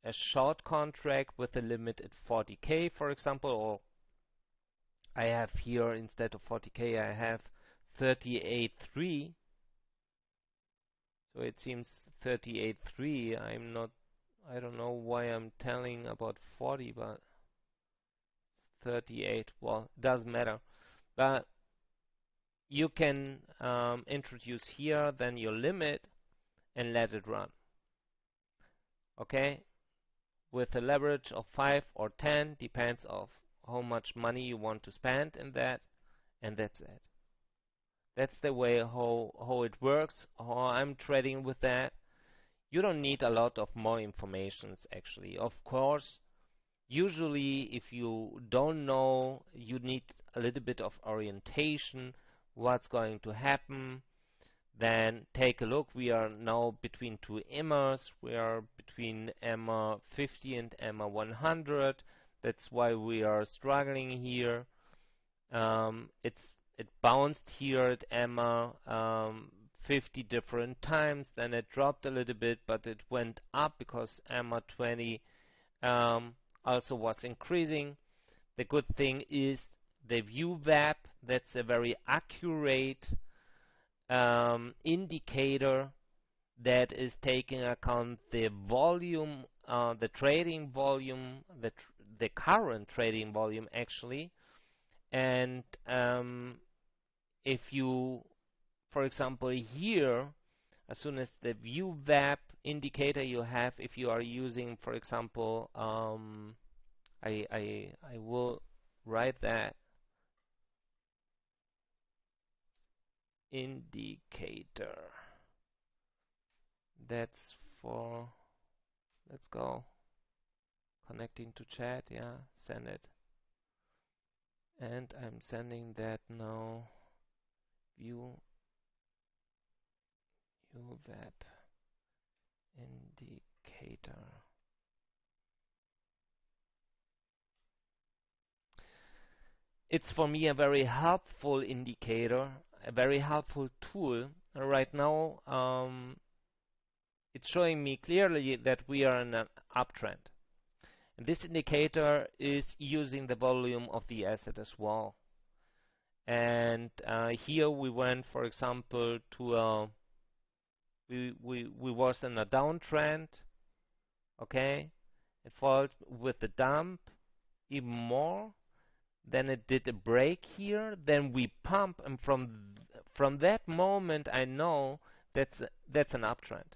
a short contract with a limit at 40K, for example, or I have here, instead of 40K, I have 38.3. So it seems 38.3. I don't know why I'm telling about 40, but 38, well, doesn't matter. But you can introduce here then your limit and let it run. Okay? With a leverage of 5 or 10, depends of how much money you want to spend in that, and that's it. That's the way how it works, how I'm trading with that. You don't need a lot of more information actually. Of course, usually if you don't know, you need a little bit of orientation, what's going to happen. Then take a look. We are now between two EMAs. We are between EMA 50 and EMA 100. That's why we are struggling here. It bounced here at EMA 50 different times. Then it dropped a little bit, but it went up because EMA 20 also was increasing. The good thing is the VWAP. That's a very accurate indicator that is taking account the volume, the trading volume, the current trading volume actually. And if you, for example, here, as soon as the VWAP indicator you have, if you are using, for example, I will write that indicator. That's for, let's go. Connecting to chat, yeah, send it. And I'm sending that now. View web indicator. It's for me a very helpful indicator, a very helpful tool. Right now, it's showing me clearly that we are in an uptrend. And this indicator is using the volume of the asset as well. And here we went, for example, to we was in a downtrend, okay? It followed with the dump even more. Then it did a break here. Then we pump, and from that moment, I know that's an uptrend.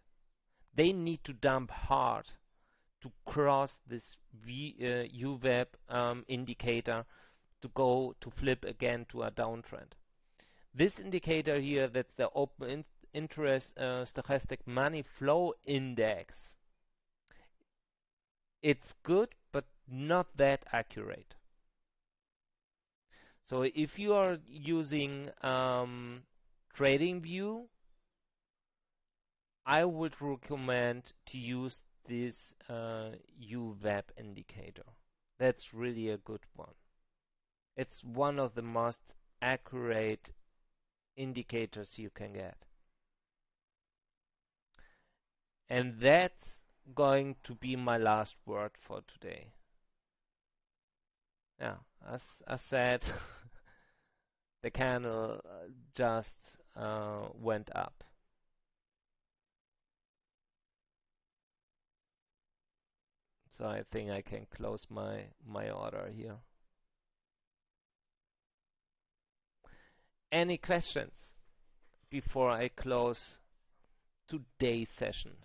They need to dump hard to cross this UWeb indicator to go to flip again to a downtrend. This indicator here, that's the open interest stochastic money flow index. It's good, but not that accurate. So if you are using TradingView, I would recommend to use this UWeb indicator. That's really a good one. It's one of the most accurate indicators you can get. And that's going to be my last word for today. Yeah, as I said, the candle just went up. So I think I can close my order here. Any questions before I close today's session?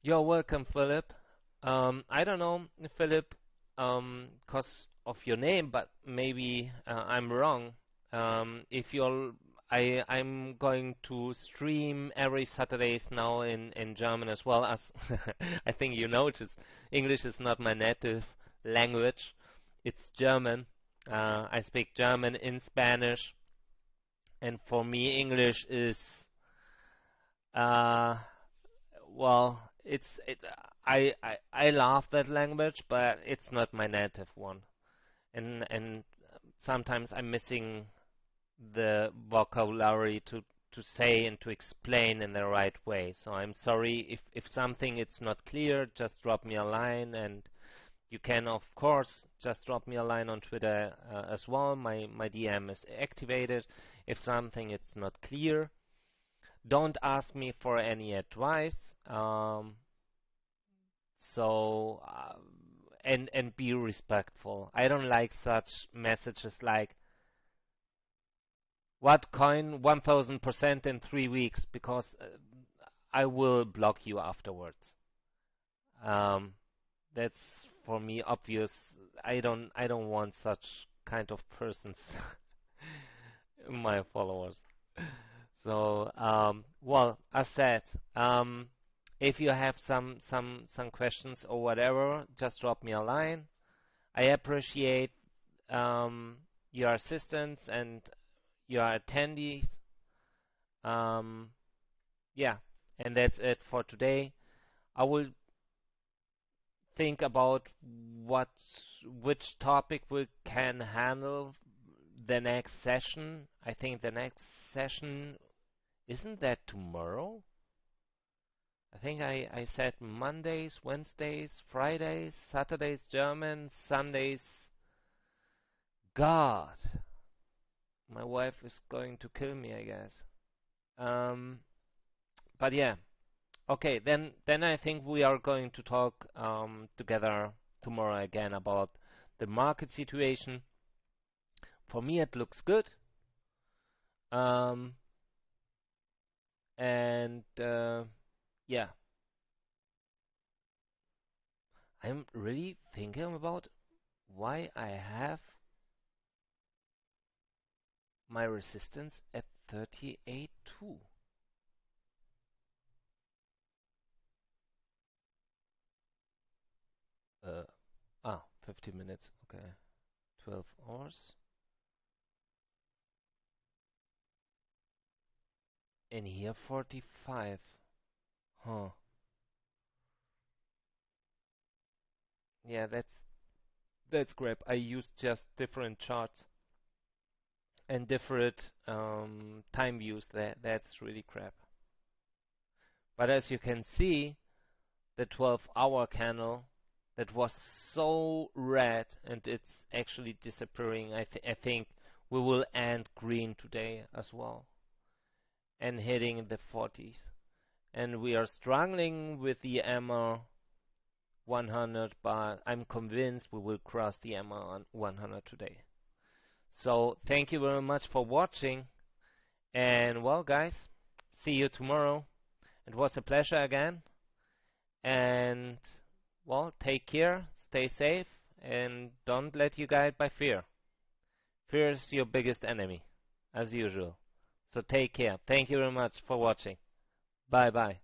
You're welcome, Philip. I don't know, Philip, because of your name, but maybe I'm wrong. If you're, I'm going to stream every Saturdays now in German as well as I think you noticed. English is not my native language. It's German. I speak German in Spanish, and for me, English is uh, well, I love that language, but it's not my native one, and sometimes I'm missing the vocabulary to say and to explain in the right way. So I'm sorry if something it's not clear. Just drop me a line, and you can of course just drop me a line on Twitter as well. My DM is activated. If something it's not clear, don't ask me for any advice. So and be respectful. I don't like such messages like what coin 1000% in 3 weeks because I will block you afterwards. Um, that's for me obvious. I don't want such kind of persons in my followers. So well, as said, if you have some questions or whatever, just drop me a line. I appreciate um, your assistance and your attendees. Um, yeah, and that's it for today. I will think about what which topic we can handle the next session. I think the next session isn't that tomorrow? I think I said Mondays, Wednesdays, Fridays, Saturdays German, Sundays. God, my wife is going to kill me, I guess. Um, but yeah, okay. Then I think we are going to talk together tomorrow again about the market situation. For me, it looks good. Um, and yeah, I'm really thinking about why I have my resistance at 38.2. 50 minutes. Okay, 12 hours. And here 45. Huh. Yeah, that's crap. I used just different charts and different time views. That's really crap. But as you can see, the 12-hour candle that was so red and it's actually disappearing. I think we will end green today as well and hitting the 40s. And we are struggling with the MR 100, but I'm convinced we will cross the MR 100 today. So thank you very much for watching. And well, guys, see you tomorrow. It was a pleasure again. And well, take care, stay safe, and don't let you guide by fear. Fear is your biggest enemy, as usual. So take care. Thank you very much for watching. Bye bye.